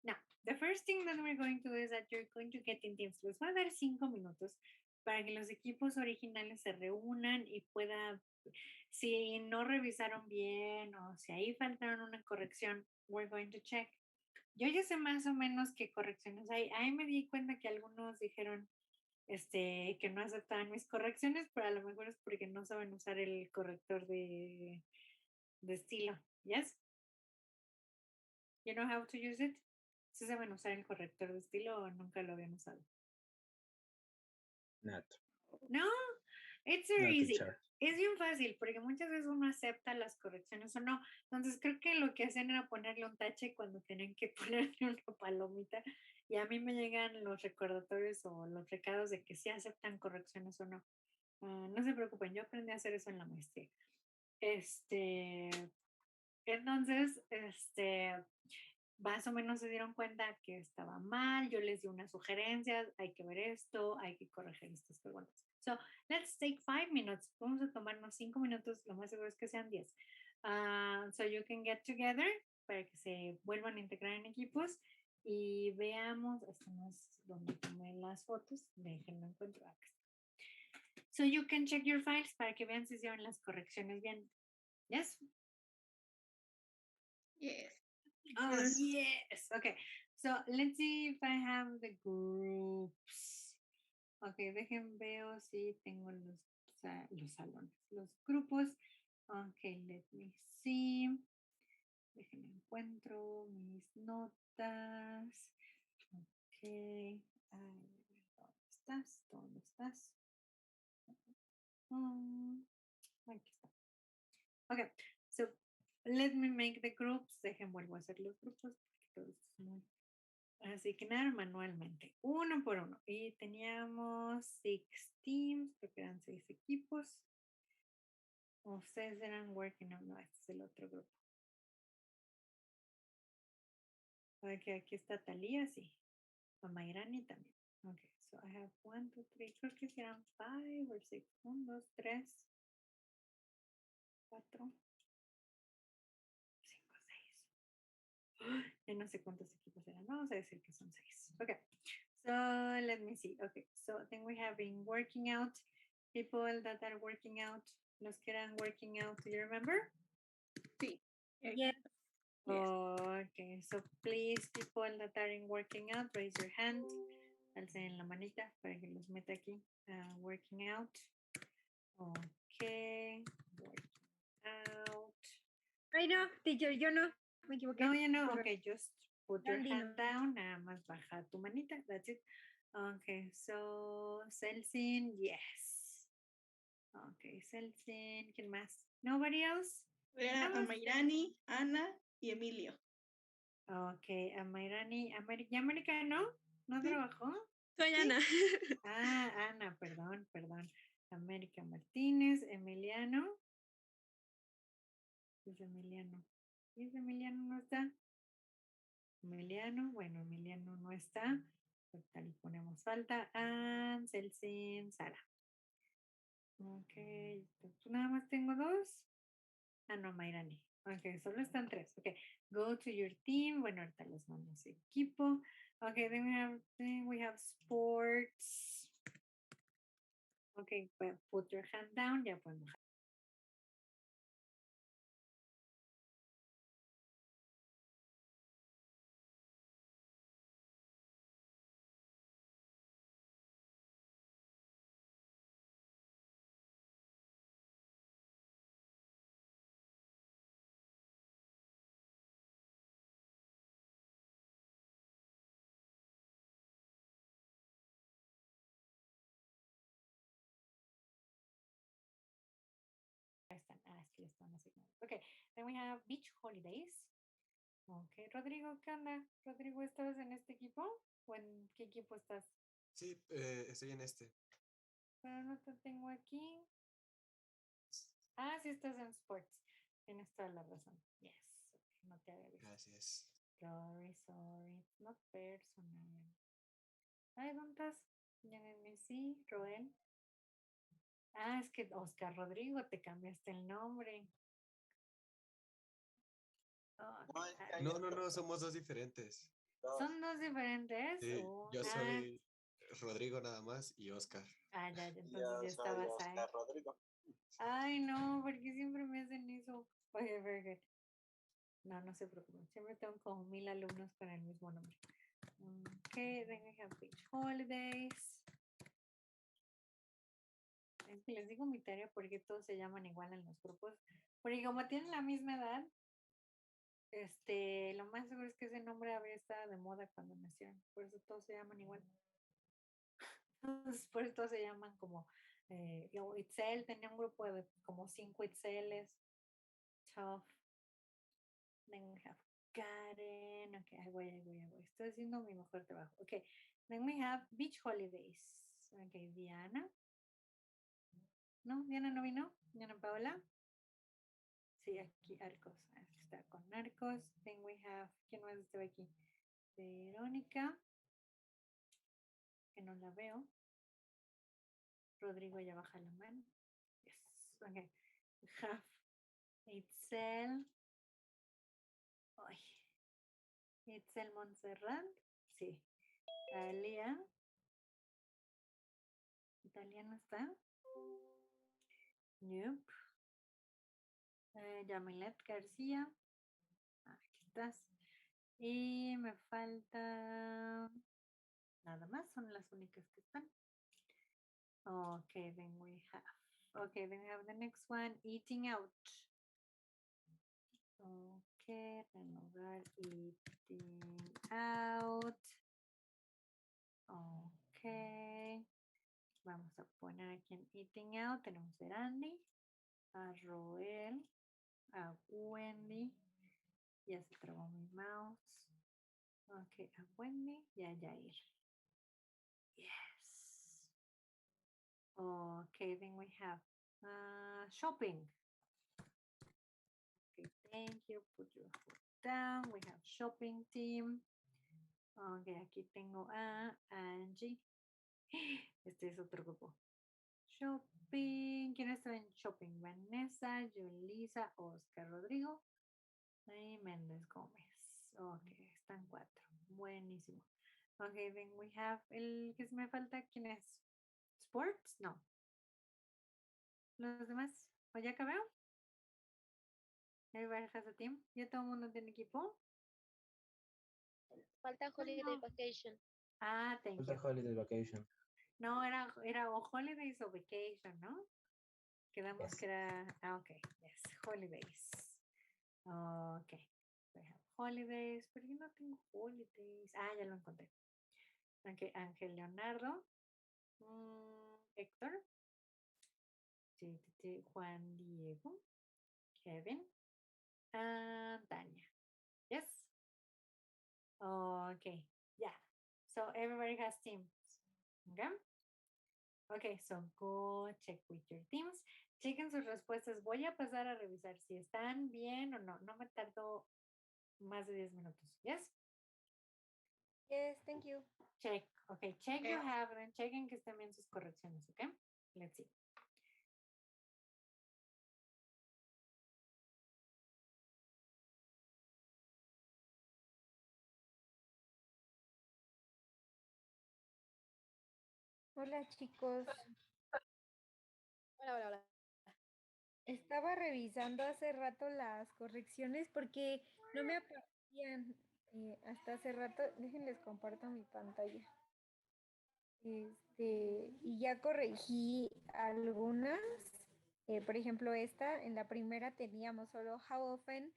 Now, the first thing that we're going to do is that you're going to get in teams. Les voy a dar 5 minutos para que los equipos originales se reúnan y pueda, si no revisaron bien o si ahí faltaron una corrección, we're going to check. Yo ya sé más o menos qué correcciones hay. Ahí me di cuenta que algunos dijeron que no aceptaban mis correcciones, pero a lo mejor es porque no saben usar el corrector de estilo. Yes? You know how to use it? ¿Sí saben usar el corrector de estilo o nunca lo habían usado? Not. No, it's No, very easy. teacher. Es bien fácil porque muchas veces uno acepta las correcciones o no. Entonces creo que lo que hacen era ponerle un tache cuando tienen que ponerle una palomita. Y a mí me llegan los recordatorios o los recados de que sí aceptan correcciones o no. No se preocupen, yo aprendí a hacer eso en la maestría. Entonces, más o menos se dieron cuenta que estaba mal, yo les di unas sugerencias, hay que ver esto, hay que corregir estas preguntas. So, let's take 5 minutes. Vamos a tomarnos 5 minutos, lo más seguro es que sean 10. So you can get together para que se vuelvan a integrar en equipos y veamos, esto no es donde tomé las fotos, déjenlo encuentro acá. So you can check your files para que vean si hicieron las correcciones bien. Yes? Yes. Oh, yes. Okay. So let's see if I have the groups. Okay, dejen veo si tengo los salones, los grupos. Okay, let me see. Déjenme encuentro mis notas. Ok. Ay, ¿dónde estás? ¿Dónde estás? Aquí está. Okay, so let me make the groups. Dejen, vuelvo a hacer los grupos porque todo esto es muy asignar manualmente, uno por uno. Y teníamos 6 teams, creo que eran 6 equipos. Ustedes eran working on, no, este es el otro grupo. Ok, aquí está Talía, sí. Mamairani también. Ok, so I have 1, 2, 3, creo que eran 5 or 6. 1, 2, 3, 4, 5, 6. Ya no sé cuántos equipos eran. Vamos a decir que son 6. Okay. So let me see. Okay. So then we have been working out. People that are working out. Los que eran working out. Do you remember? Sí. Yes. Okay. So please, people that are in working out, raise your hand. Alcen la manita para que los meta aquí. Working out. Okay. Working out. Ay, no, teacher, yo no. Me equivoqué. No, you know, okay, just put your Dandy, hand no. down, nada más baja tu manita, that's it. Okay, so Celsin, yes. Okay, Celsin, ¿quién más? Nobody else? Era Vamos. Amairani, Ana y Emilio. Okay, Amairani, ¿y América no? ¿No Sí. trabajó? Soy Ana. Ana, perdón. América Martínez, Emiliano. Es Emiliano. ¿Y ese Emiliano no está? Emiliano no está. Ahorita le ponemos falta. Celsin, Sara. Ok, nada más tengo 2. No, Mayrani. Ok, solo están 3. Ok, go to your team. Bueno, ahorita los mando a su equipo. Ok, then we have sports. Ok, put your hand down. Ya podemos. Es que están asignados. Ok, then we have beach holidays. Ok, Rodrigo, ¿qué onda? Rodrigo, ¿estabas en este equipo? ¿O en qué equipo estás? Sí, estoy en este. Pero no te tengo aquí. Sí estás en sports. Tienes toda la razón. Yes. Okay, no te había visto. Gracias. Sorry. It's not personal. Ay, ¿dónde estás? Llámenme, sí, Roel. Es que Oscar Rodrigo, te cambiaste el nombre. No, somos 2 diferentes. ¿Son 2 diferentes? Sí, yo soy Rodrigo nada más y Oscar. Ya, entonces ya estabas ahí. Rodrigo. Ay, no, porque siempre me hacen eso. Okay, very good. No se preocupen. Siempre tengo como 1000 alumnos con el mismo nombre. Okay, then we have beach holidays. Es que les digo mi tarea porque todos se llaman igual en los grupos. Porque como tienen la misma edad, lo más seguro es que ese nombre habría estado de moda cuando nacieron. Por eso todos se llaman igual. Entonces, por eso todos se llaman como Itzel. Tenía un grupo de como 5 Itzeles. Tough. Then we have Karen. Okay, ahí voy. Estoy haciendo mi mejor trabajo. Okay, then we have beach holidays. Okay, Diana. No, Diana no vino. Diana Paola. Sí, aquí Arcos. Aquí está con Arcos. Then we have, ¿quién más estaba aquí? Verónica. Que no la veo. Rodrigo ya baja la mano. Yes. Okay. We have Itzel. Ay. Itzel Montserrat. Sí. Talia. ¿Italia no está? Nope. Yamilet García. Aquí estás. Y me falta nada más, son las únicas que están. Okay, then we have the next one, eating out. renovar eating out. Ok. Vamos a poner aquí en eating out. Tenemos a Randy, a Roel, a Wendy. Ya se trabó mi mouse. Ok, a Wendy y a Jair. Yes. Okay, then we have shopping. Okay, thank you. Put your foot down. We have shopping team. Ok, aquí tengo a Angie. Este es otro grupo. Shopping. ¿Quién está en shopping? Vanessa, Julisa, Oscar, Rodrigo y Méndez Gómez. Ok, están 4. Buenísimo. Ok, then we have el que se me falta. ¿Quién es? Sports? No. ¿Los demás? ¿O ya acabé? Everybody has a team. ¿Ya todo el mundo tiene equipo? Falta holiday vacation. Ah, thank Falta you. holiday vacation. No, era o holidays o vacation, ¿no? Quedamos Yes. que era. Ah, ok. Yes, holidays. Ok. We have holidays, pero yo no tengo holidays. Ah, ya lo encontré. Ok, Ángel Leonardo. Héctor. Juan Diego. Kevin. Tanya. Yes. Okay. Yeah. So everybody has teams. Okay. Okay, so go check with your teams. Chequen sus respuestas. Voy a pasar a revisar si están bien o no. No me tardo más de 10 minutos. Yes. Yes, thank you. Check. Okay, check you have them. Chequen que estén bien sus correcciones. Okay. Let's see. Hola, chicos. Hola, hola, hola. Estaba revisando hace rato las correcciones porque no me aparecían hasta hace rato. Déjenles comparto mi pantalla. Y ya corregí algunas. Por ejemplo, esta, en la primera teníamos solo how often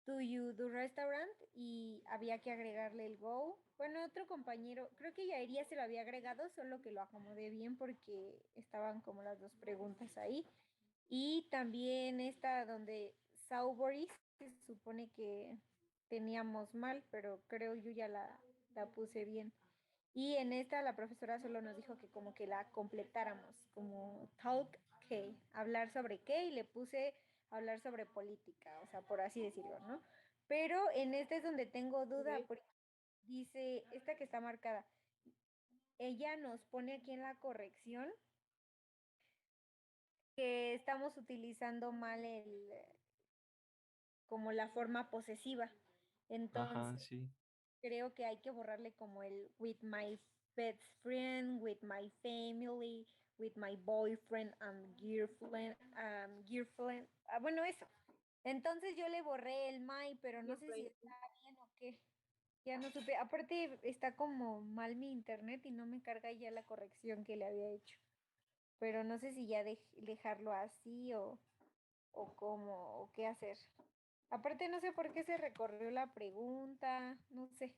do you do restaurant y había que agregarle el go. Bueno, otro compañero, creo que Yair ya se lo había agregado, solo que lo acomodé bien porque estaban como las dos preguntas ahí. Y también esta donde Sauboris, se supone que teníamos mal, pero creo yo ya la puse bien. Y en esta la profesora solo nos dijo que como que la completáramos, como talk qué, hablar sobre qué, y le puse hablar sobre política, o sea, por así decirlo, ¿no? Pero en esta es donde tengo duda, porque dice, esta que está marcada, ella nos pone aquí en la corrección que estamos utilizando mal como la forma posesiva. Entonces, Ajá, sí. creo que hay que borrarle como el with my best friend, with my family, with my boyfriend and girlfriend, girlfriend. Bueno, eso. Entonces yo le borré el my, pero no sé si está bien o qué. Ya no supe. Aparte está como mal mi internet y no me carga ya la corrección que le había hecho. Pero no sé si ya dejarlo así o cómo, o qué hacer. Aparte no sé por qué se recorrió la pregunta, no sé.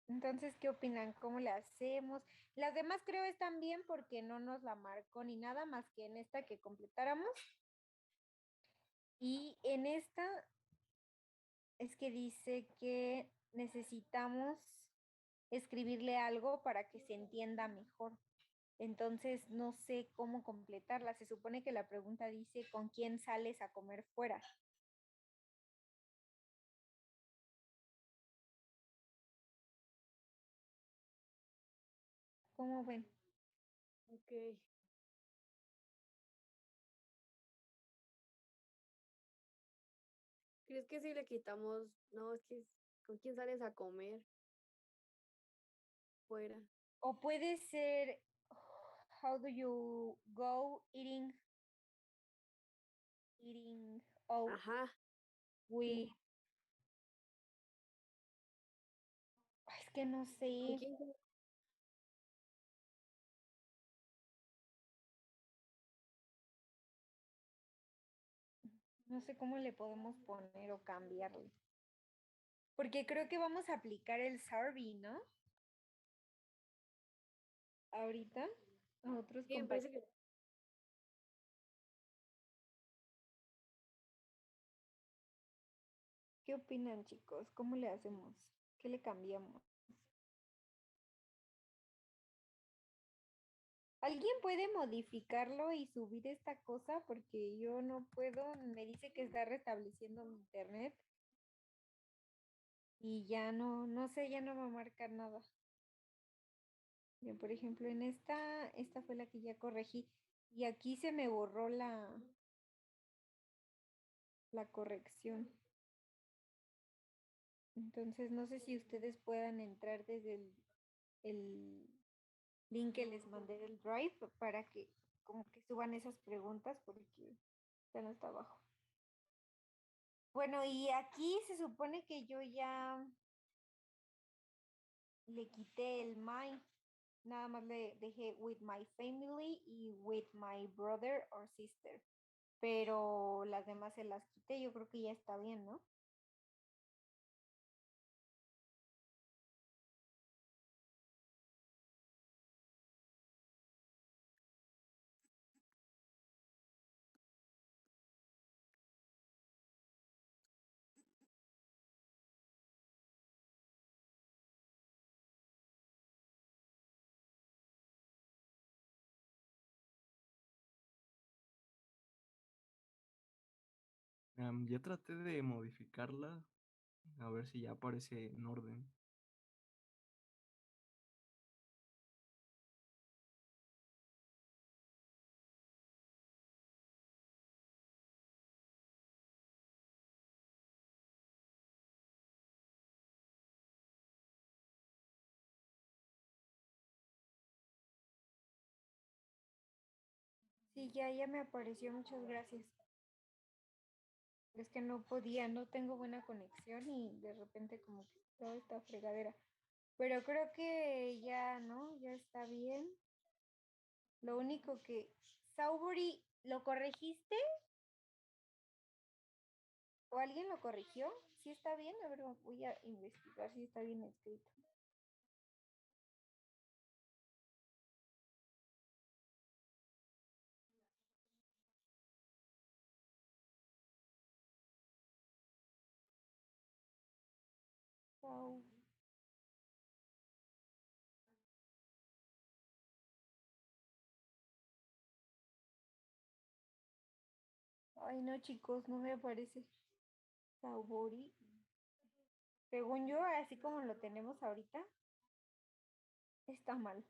Entonces, ¿qué opinan? ¿Cómo le hacemos? Las demás creo están bien porque no nos la marcó ni nada más que en esta que completáramos. Y en esta es que dice que necesitamos escribirle algo para que se entienda mejor. Entonces, no sé cómo completarla. Se supone que la pregunta dice, ¿con quién sales a comer fuera? ¿Cómo ven? Ok. ¿Crees que si le quitamos, no, es que con quién sales a comer fuera? O puede ser, how do you go eating out Ajá. with... Ay, es que no ¿Con sé. quién? No sé cómo le podemos poner o cambiarle. Porque creo que vamos a aplicar el Sarvi, ¿no? Ahorita a otros Sí, me parece compañeros. que ¿Qué opinan, chicos? ¿Cómo le hacemos? ¿Qué le cambiamos? ¿Alguien puede modificarlo y subir esta cosa? Porque yo no puedo. Me dice que está restableciendo mi internet. Y ya no sé, ya no me marca nada. Yo, por ejemplo, en esta fue la que ya corregí. Y aquí se me borró la corrección. Entonces, no sé si ustedes puedan entrar desde el link que les mandé del Drive para que como que suban esas preguntas porque ya no está abajo. Bueno, y aquí se supone que yo ya le quité el my, nada más le dejé with my family y with my brother or sister, pero las demás se las quité, yo creo que ya está bien, ¿no? Ya traté de modificarla, a ver si ya aparece en orden. Sí, ya me apareció, muchas gracias. Es que no podía, no tengo buena conexión y de repente como que toda esta fregadera. Pero creo que ya, ¿no? Ya está bien. Lo único que... Saubury, ¿lo corregiste? ¿O alguien lo corrigió? ¿Sí está bien? A ver, voy a investigar si está bien escrito. Sau. Ay, no, chicos, no me aparece. Saubury. Según yo, así como lo tenemos ahorita, está mal.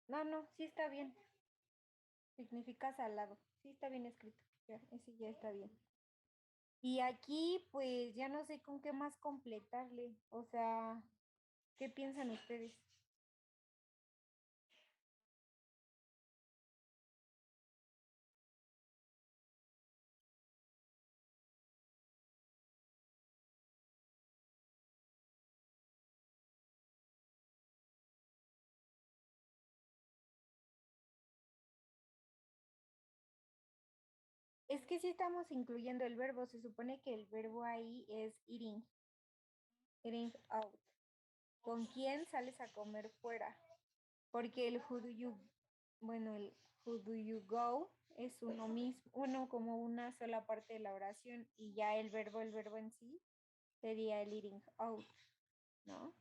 No, sí está bien. Significa salado. Sí está bien escrito. Ya, ese ya está bien. Y aquí, pues, ya no sé con qué más completarle. O sea, ¿qué piensan ustedes? Es que sí estamos incluyendo el verbo. Se supone que el verbo ahí es eating. Eating out. ¿Con quién sales a comer fuera? Porque el who do you, bueno, el who do you go es uno mismo, uno como una sola parte de la oración y ya el verbo en sí sería el eating out, ¿no?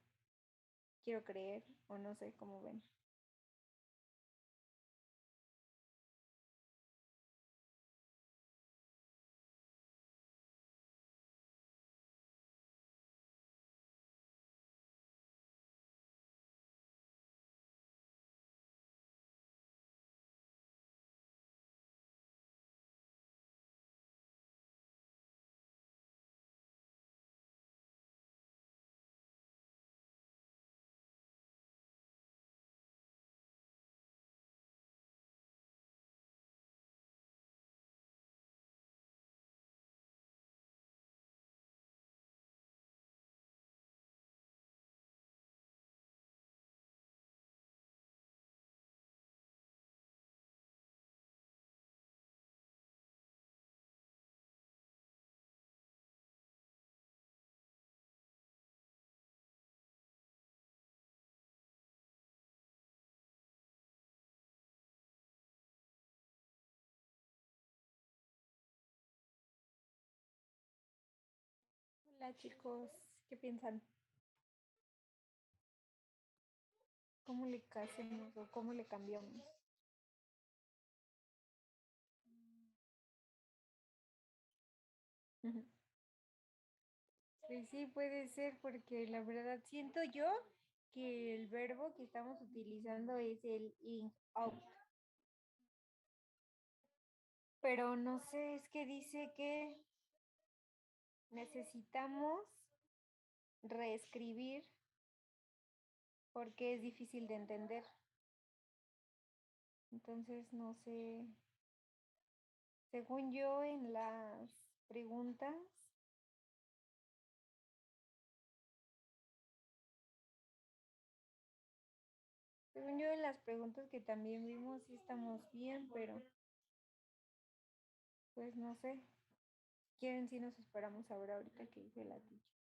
Quiero creer, o no sé cómo ven. Hola chicos, ¿qué piensan? ¿Cómo le hacemos o cómo le cambiamos? Pues sí, puede ser, porque la verdad siento yo que el verbo que estamos utilizando es el in out. Pero no sé, es que dice que necesitamos reescribir porque es difícil de entender. Entonces, no sé. Según yo, en las preguntas, según yo, en las preguntas que también vimos, sí estamos bien, pero pues no sé. ¿Quieren si nos esperamos a ver ahorita que dice la teacher?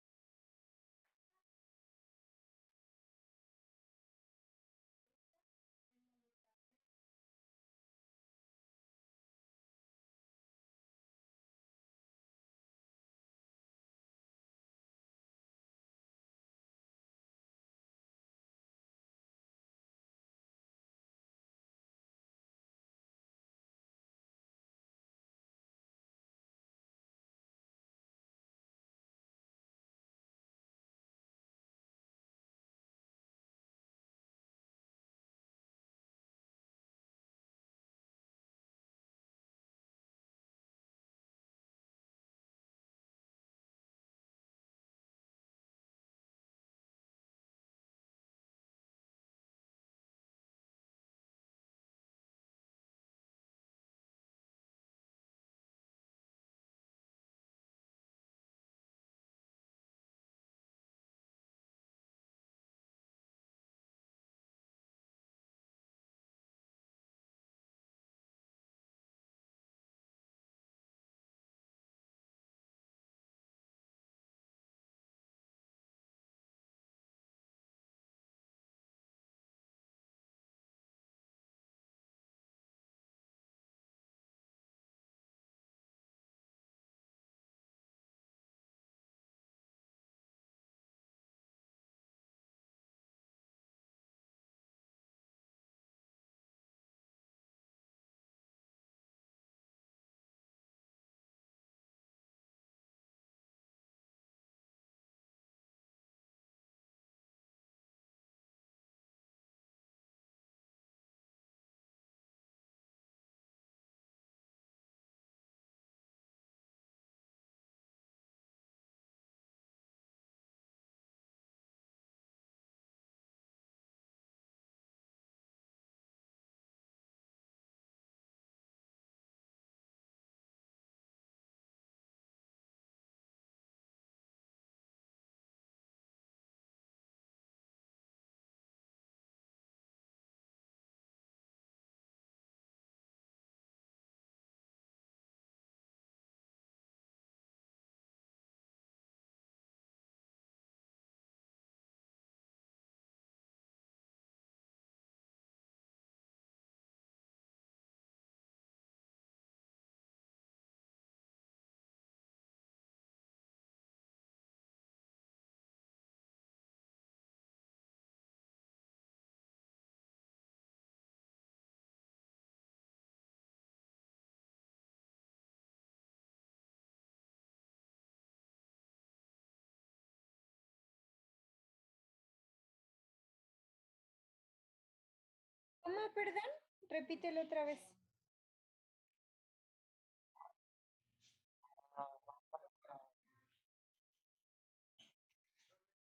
¿Cómo, perdón? Repítelo otra vez.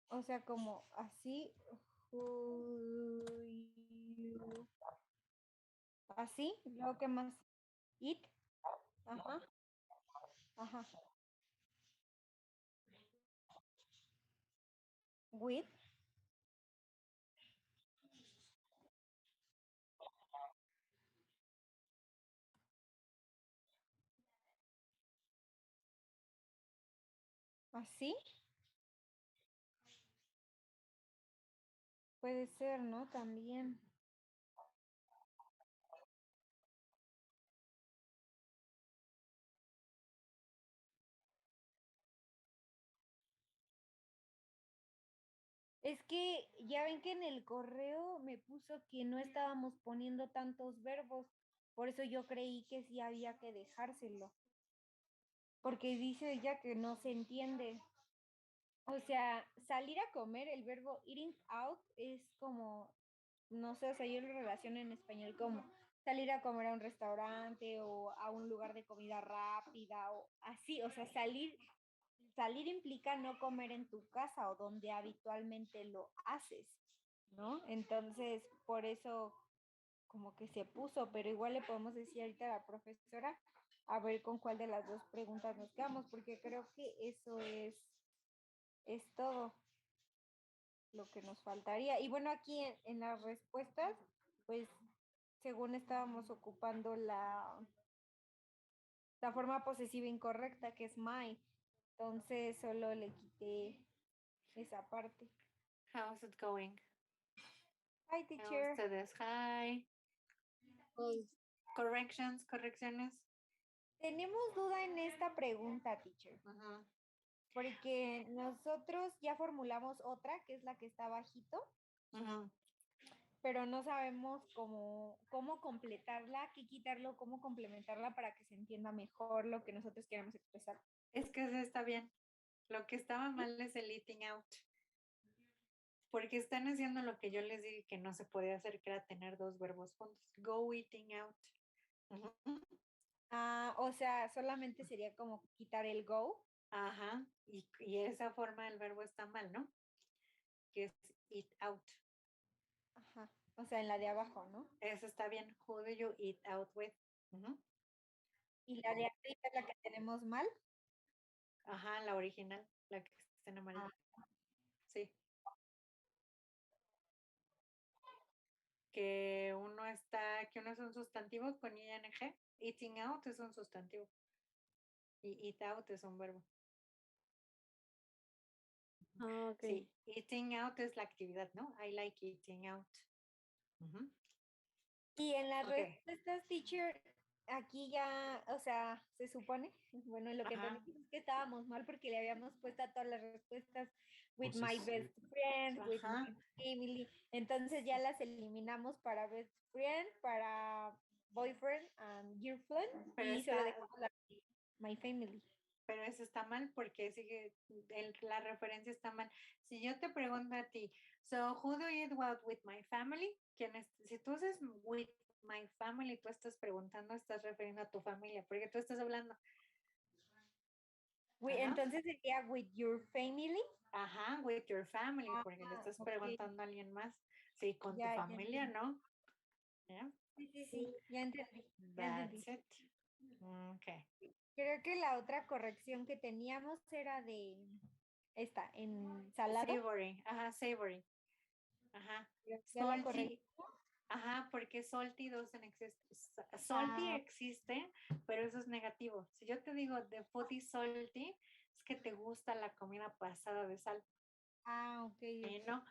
O sea, como así. Así. Luego, ¿qué más? It. Ajá. Ajá. With. Así. Puede ser, ¿no? También. que ya ven que en el correo me puso que no estábamos poniendo tantos verbos, por eso yo creí que sí había que dejárselo, porque dice ella que no se entiende. O sea, salir a comer, el verbo eating out es como, no sé, o sea, yo lo relaciono en español como salir a comer a un restaurante o a un lugar de comida rápida o así, o sea, salir implica no comer en tu casa o donde habitualmente lo haces, ¿no? Entonces, por eso como que se puso, pero igual le podemos decir ahorita a la profesora a ver con cuál de las dos preguntas nos quedamos, porque creo que eso es todo lo que nos faltaría. Y bueno, aquí en las respuestas, pues según estábamos ocupando la forma posesiva incorrecta, que es my. Entonces solo le quité esa parte. How's it going? Hi, teacher. Ustedes, hi. Correcciones. Tenemos duda en esta pregunta, teacher. Porque nosotros ya formulamos otra, que es la que está bajito, pero no sabemos cómo completarla, qué quitarlo, cómo complementarla para que se entienda mejor lo que nosotros queremos expresar. Es que ese está bien. Lo que estaba mal es el eating out. Porque están haciendo lo que yo les dije que no se podía hacer, que era tener dos verbos juntos. Go eating out. O sea, solamente sería como quitar el go. Ajá. Y esa forma del verbo está mal, ¿no? Que es eat out. Ajá. O sea, en la de abajo, ¿no? Eso está bien. Who do you eat out with? Y la de arriba es la que tenemos mal. Ajá, la original, la que está en amarillo. Sí. Que uno es un sustantivo con ing. Eating out es un sustantivo. Y eat out es un verbo. Okay. Sí, eating out es la actividad, ¿no? I like eating out. Y en las respuestas, teacher, aquí ya, o sea, se supone, bueno, lo que entendí es que estábamos mal porque le habíamos puesto a todas las respuestas with my best friend, with my family, entonces ya las eliminamos para best friend, para boyfriend and girlfriend, pero y solo dejamos my family. Pero eso está mal porque sigue, la referencia está mal. Si yo te pregunto a ti, so who do you eat out with my family? Si tú haces with my family, tú estás preguntando, estás refiriendo a tu familia, porque tú estás hablando. Entonces sería with your family. Ajá, with your family, porque le estás preguntando a alguien más. Sí, con tu familia, ¿no? ¿Ya? Sí, ya entendí. That's it. Okay. Creo que la otra corrección que teníamos era de esta, en salado. Savory, ajá, savory. Ajá. Salty. Ajá, porque salty doesn't exist. Salty existe, pero eso es negativo. Si yo te digo the food is salty, es que te gusta la comida pasada de sal. Ok. ¿No?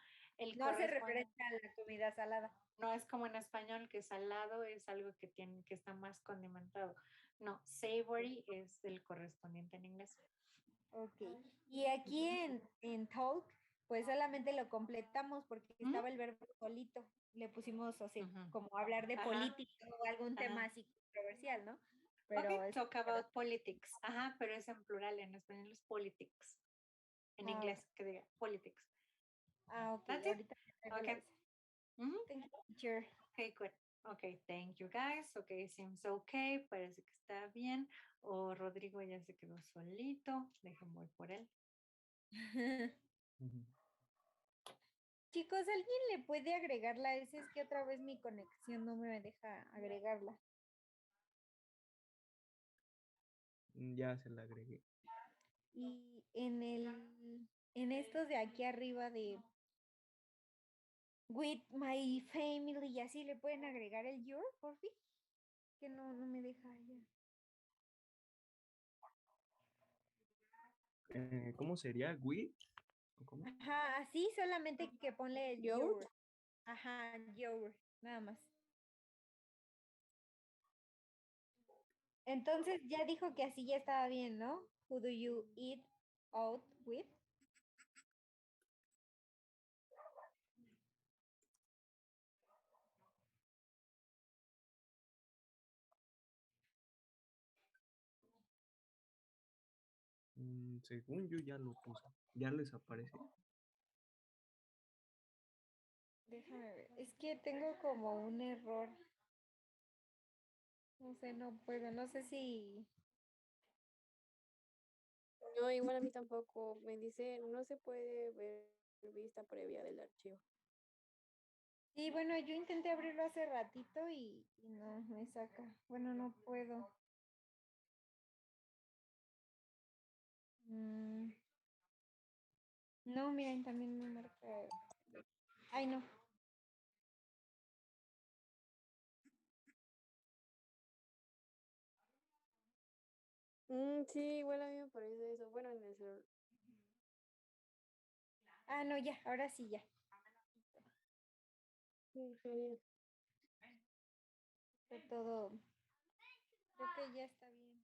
No hace referencia a la comida salada. No es como en español que salado es algo que está más condimentado. No, savory es el correspondiente en inglés. Ok. Y aquí en talk, pues solamente lo completamos porque estaba el verbo solito. Le pusimos, o sea, como hablar de política o algún tema así controversial, ¿no? Pero talk about politics. Ajá, pero es en plural, en español es politics. En inglés, que diga politics. Ok. That's ahorita okay. Thank you, teacher. Okay, good. Okay, thank you guys. Okay, seems okay. Parece que está bien. O Rodrigo ya se quedó solito. Dejen voy por él. Chicos, ¿alguien le puede agregarla? Es que otra vez mi conexión no me deja agregarla. Ya se la agregué. Y en estos de aquí arriba de with my family y así le pueden agregar el your, por fin. Que no me deja ya. ¿Cómo sería? ¿With? ¿Cómo? Ajá, así solamente que ponle el your. Ajá, your, nada más. Entonces ya dijo que así ya estaba bien, ¿no? Who do you eat out with? Según yo ya lo puse. Ya les aparece. Déjame ver. Es que tengo como un error. No sé, no puedo. No sé si. No, igual a mí tampoco. Me dice, no se puede ver vista previa del archivo. Sí, bueno, yo intenté abrirlo hace ratito y no me saca. Bueno, no puedo. No, miren, también me marca. Ay, no. Sí, igual a mí me parece eso. Bueno, en el celular. Ah, no, ya, ahora sí, ya. Sí, genial. Está todo. Creo que ya está bien.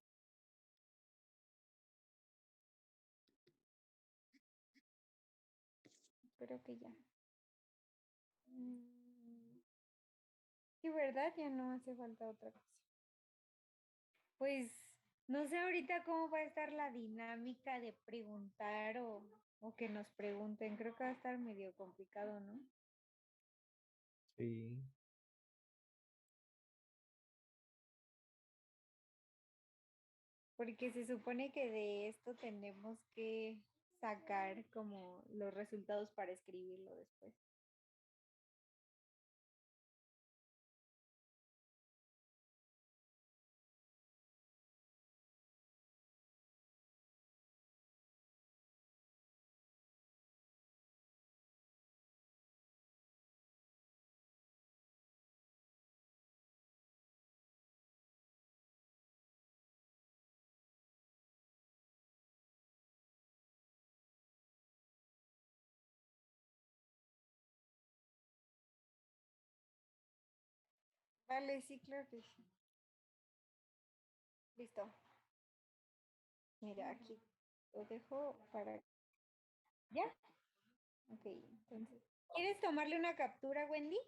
Espero que ya. Sí, ¿verdad? Ya no hace falta otra cosa. Pues no sé ahorita cómo va a estar la dinámica de preguntar o que nos pregunten. Creo que va a estar medio complicado, ¿no? Sí. Porque se supone que de esto tenemos que sacar como los resultados para escribirlo después. Vale, sí, claro que sí. Listo. Mira, aquí lo dejo para... ¿Ya? Ok, entonces. ¿Quieres tomarle una captura, Wendy?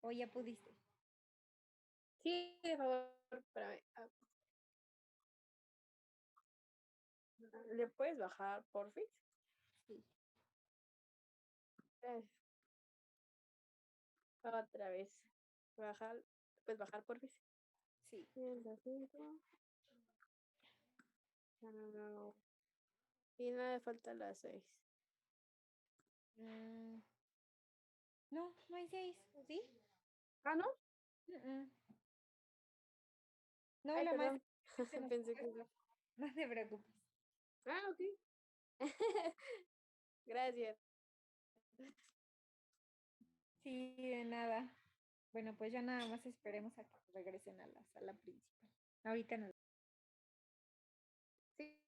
¿O ya pudiste? Sí, de favor, espérame. ¿Le puedes bajar, porfis? Sí. Gracias. Otra vez. Bajar, ¿puedes bajar, porfis? Sí. Y nada, falta las 6. No, no hay 6, ¿sí? Ah, ¿no? No, Ay, la más. perdón. Pensé que sí. No te preocupes. Ah, ok. Gracias. Sí, de nada. Bueno, pues ya nada más esperemos a que regresen a la sala principal. Ahorita nos... Sí.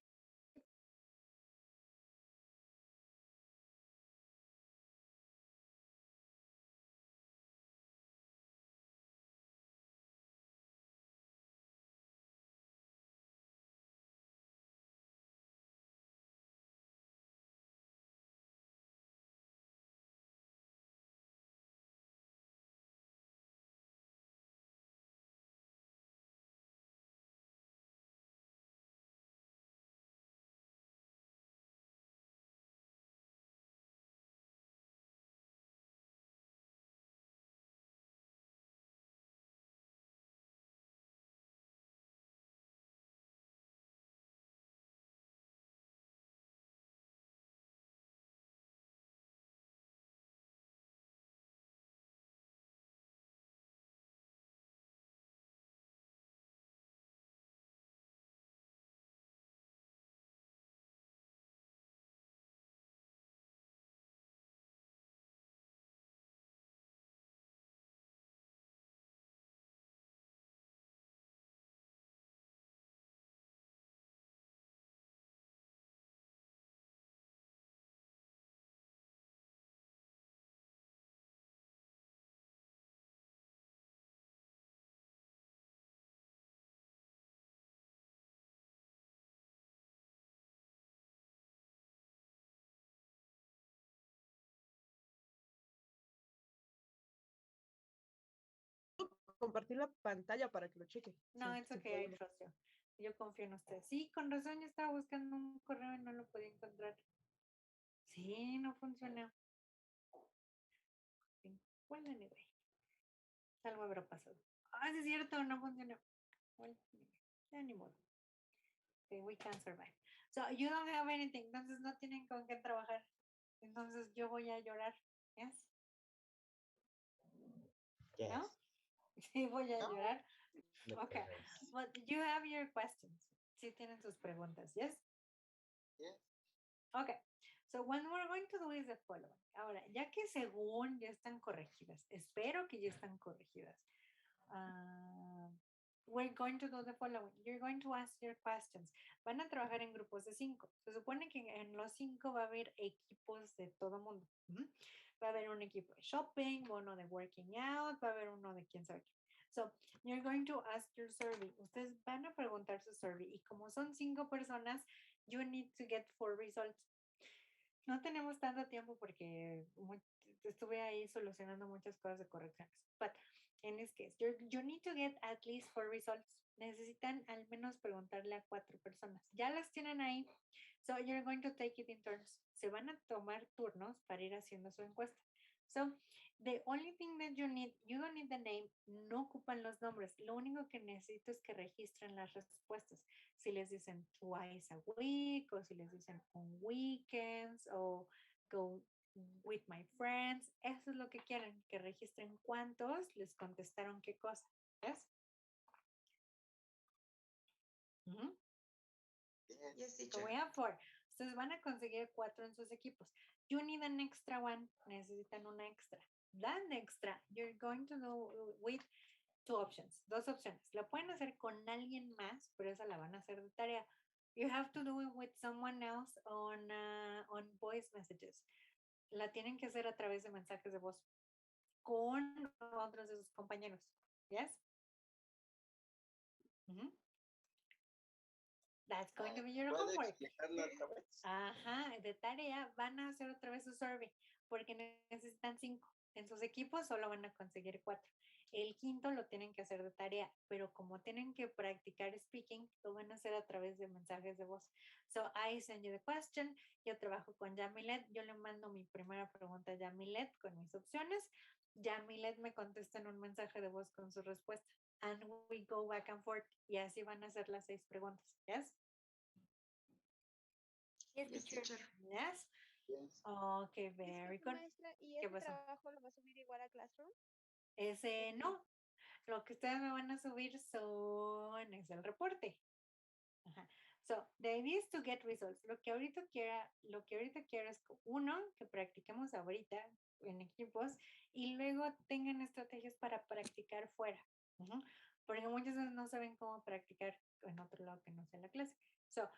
Compartir la pantalla para que lo cheque. No, sin it's okay, I problema. trust you. Yo confío en ustedes. Sí, con razón, yo estaba buscando un correo y no lo podía encontrar. Sí, no funcionó. Sí. Bueno, anyway. Algo habrá pasado. Ah, sí es cierto, no funcionó. Bueno, ya ni modo. Okay, we can survive. So, you don't have anything. Entonces no tienen con qué trabajar. Entonces yo voy a llorar. Yes? Yes. ¿No? Sí, voy a llorar. No Okay. problems. But you have your questions. Sí tienen sus preguntas. Yes? Yes. Okay. So what we're going to do is the following. Ahora, ya que según ya están corregidas, espero que ya están corregidas. We're going to do the following. You're going to ask your questions. Van a trabajar en grupos de 5. Se supone que en los 5 va a haber equipos de todo mundo. Va a haber un equipo de shopping, uno de working out, va a haber uno de quién sabe qué. So, you're going to ask your survey. Ustedes van a preguntar su survey y como son 5 personas, you need to get 4 results. No tenemos tanto tiempo porque estuve ahí solucionando muchas cosas de correcciones. But in this case, you need to get at least 4 results. Necesitan al menos preguntarle a 4 personas. Ya las tienen ahí. So you're going to take it in turns. Se van a tomar turnos para ir haciendo su encuesta. So the only thing that you don't need the name, no ocupan los nombres. Lo único que necesito es que registren las respuestas. Si les dicen twice a week, o si les dicen on weekends, o go with my friends, eso es lo que quieren, que registren cuántos les contestaron qué cosa. ¿Ves? Yes, So teacher. we have 4. Ustedes van a conseguir 4 en sus equipos. You need an extra one. Necesitan una extra. That extra, you're going to do with 2 options. 2 opciones. La pueden hacer con alguien más, pero esa la van a hacer de tarea. You have to do it with someone else on voice messages. La tienen que hacer a través de mensajes de voz con otros de sus compañeros. Yes? That's going to be your ¿Puedo homework. explicarlo otra vez? Ajá, de tarea van a hacer otra vez su survey porque necesitan 5. En sus equipos solo van a conseguir 4. El quinto lo tienen que hacer de tarea, pero como tienen que practicar speaking, lo van a hacer a través de mensajes de voz. So I send you the question. Yo trabajo con Yamilet. Yo le mando mi primera pregunta a Yamilet con mis opciones. Yamilet me contesta en un mensaje de voz con su respuesta. And we go back and forth. Y así van a ser las 6 preguntas. Yes? Yes, teacher. Yes? Yes. Okay, very good. Maestra, ¿y ¿Qué ese pasó? trabajo lo va a subir igual a Classroom? Ese no. Lo que ustedes me van a subir es el reporte. Ajá. So, the idea is to get results. Lo que ahorita quiero es uno, que practiquemos ahorita en equipos y luego tengan estrategias para practicar fuera. Porque muchas veces no saben cómo practicar en otro lado que no sea la clase. So,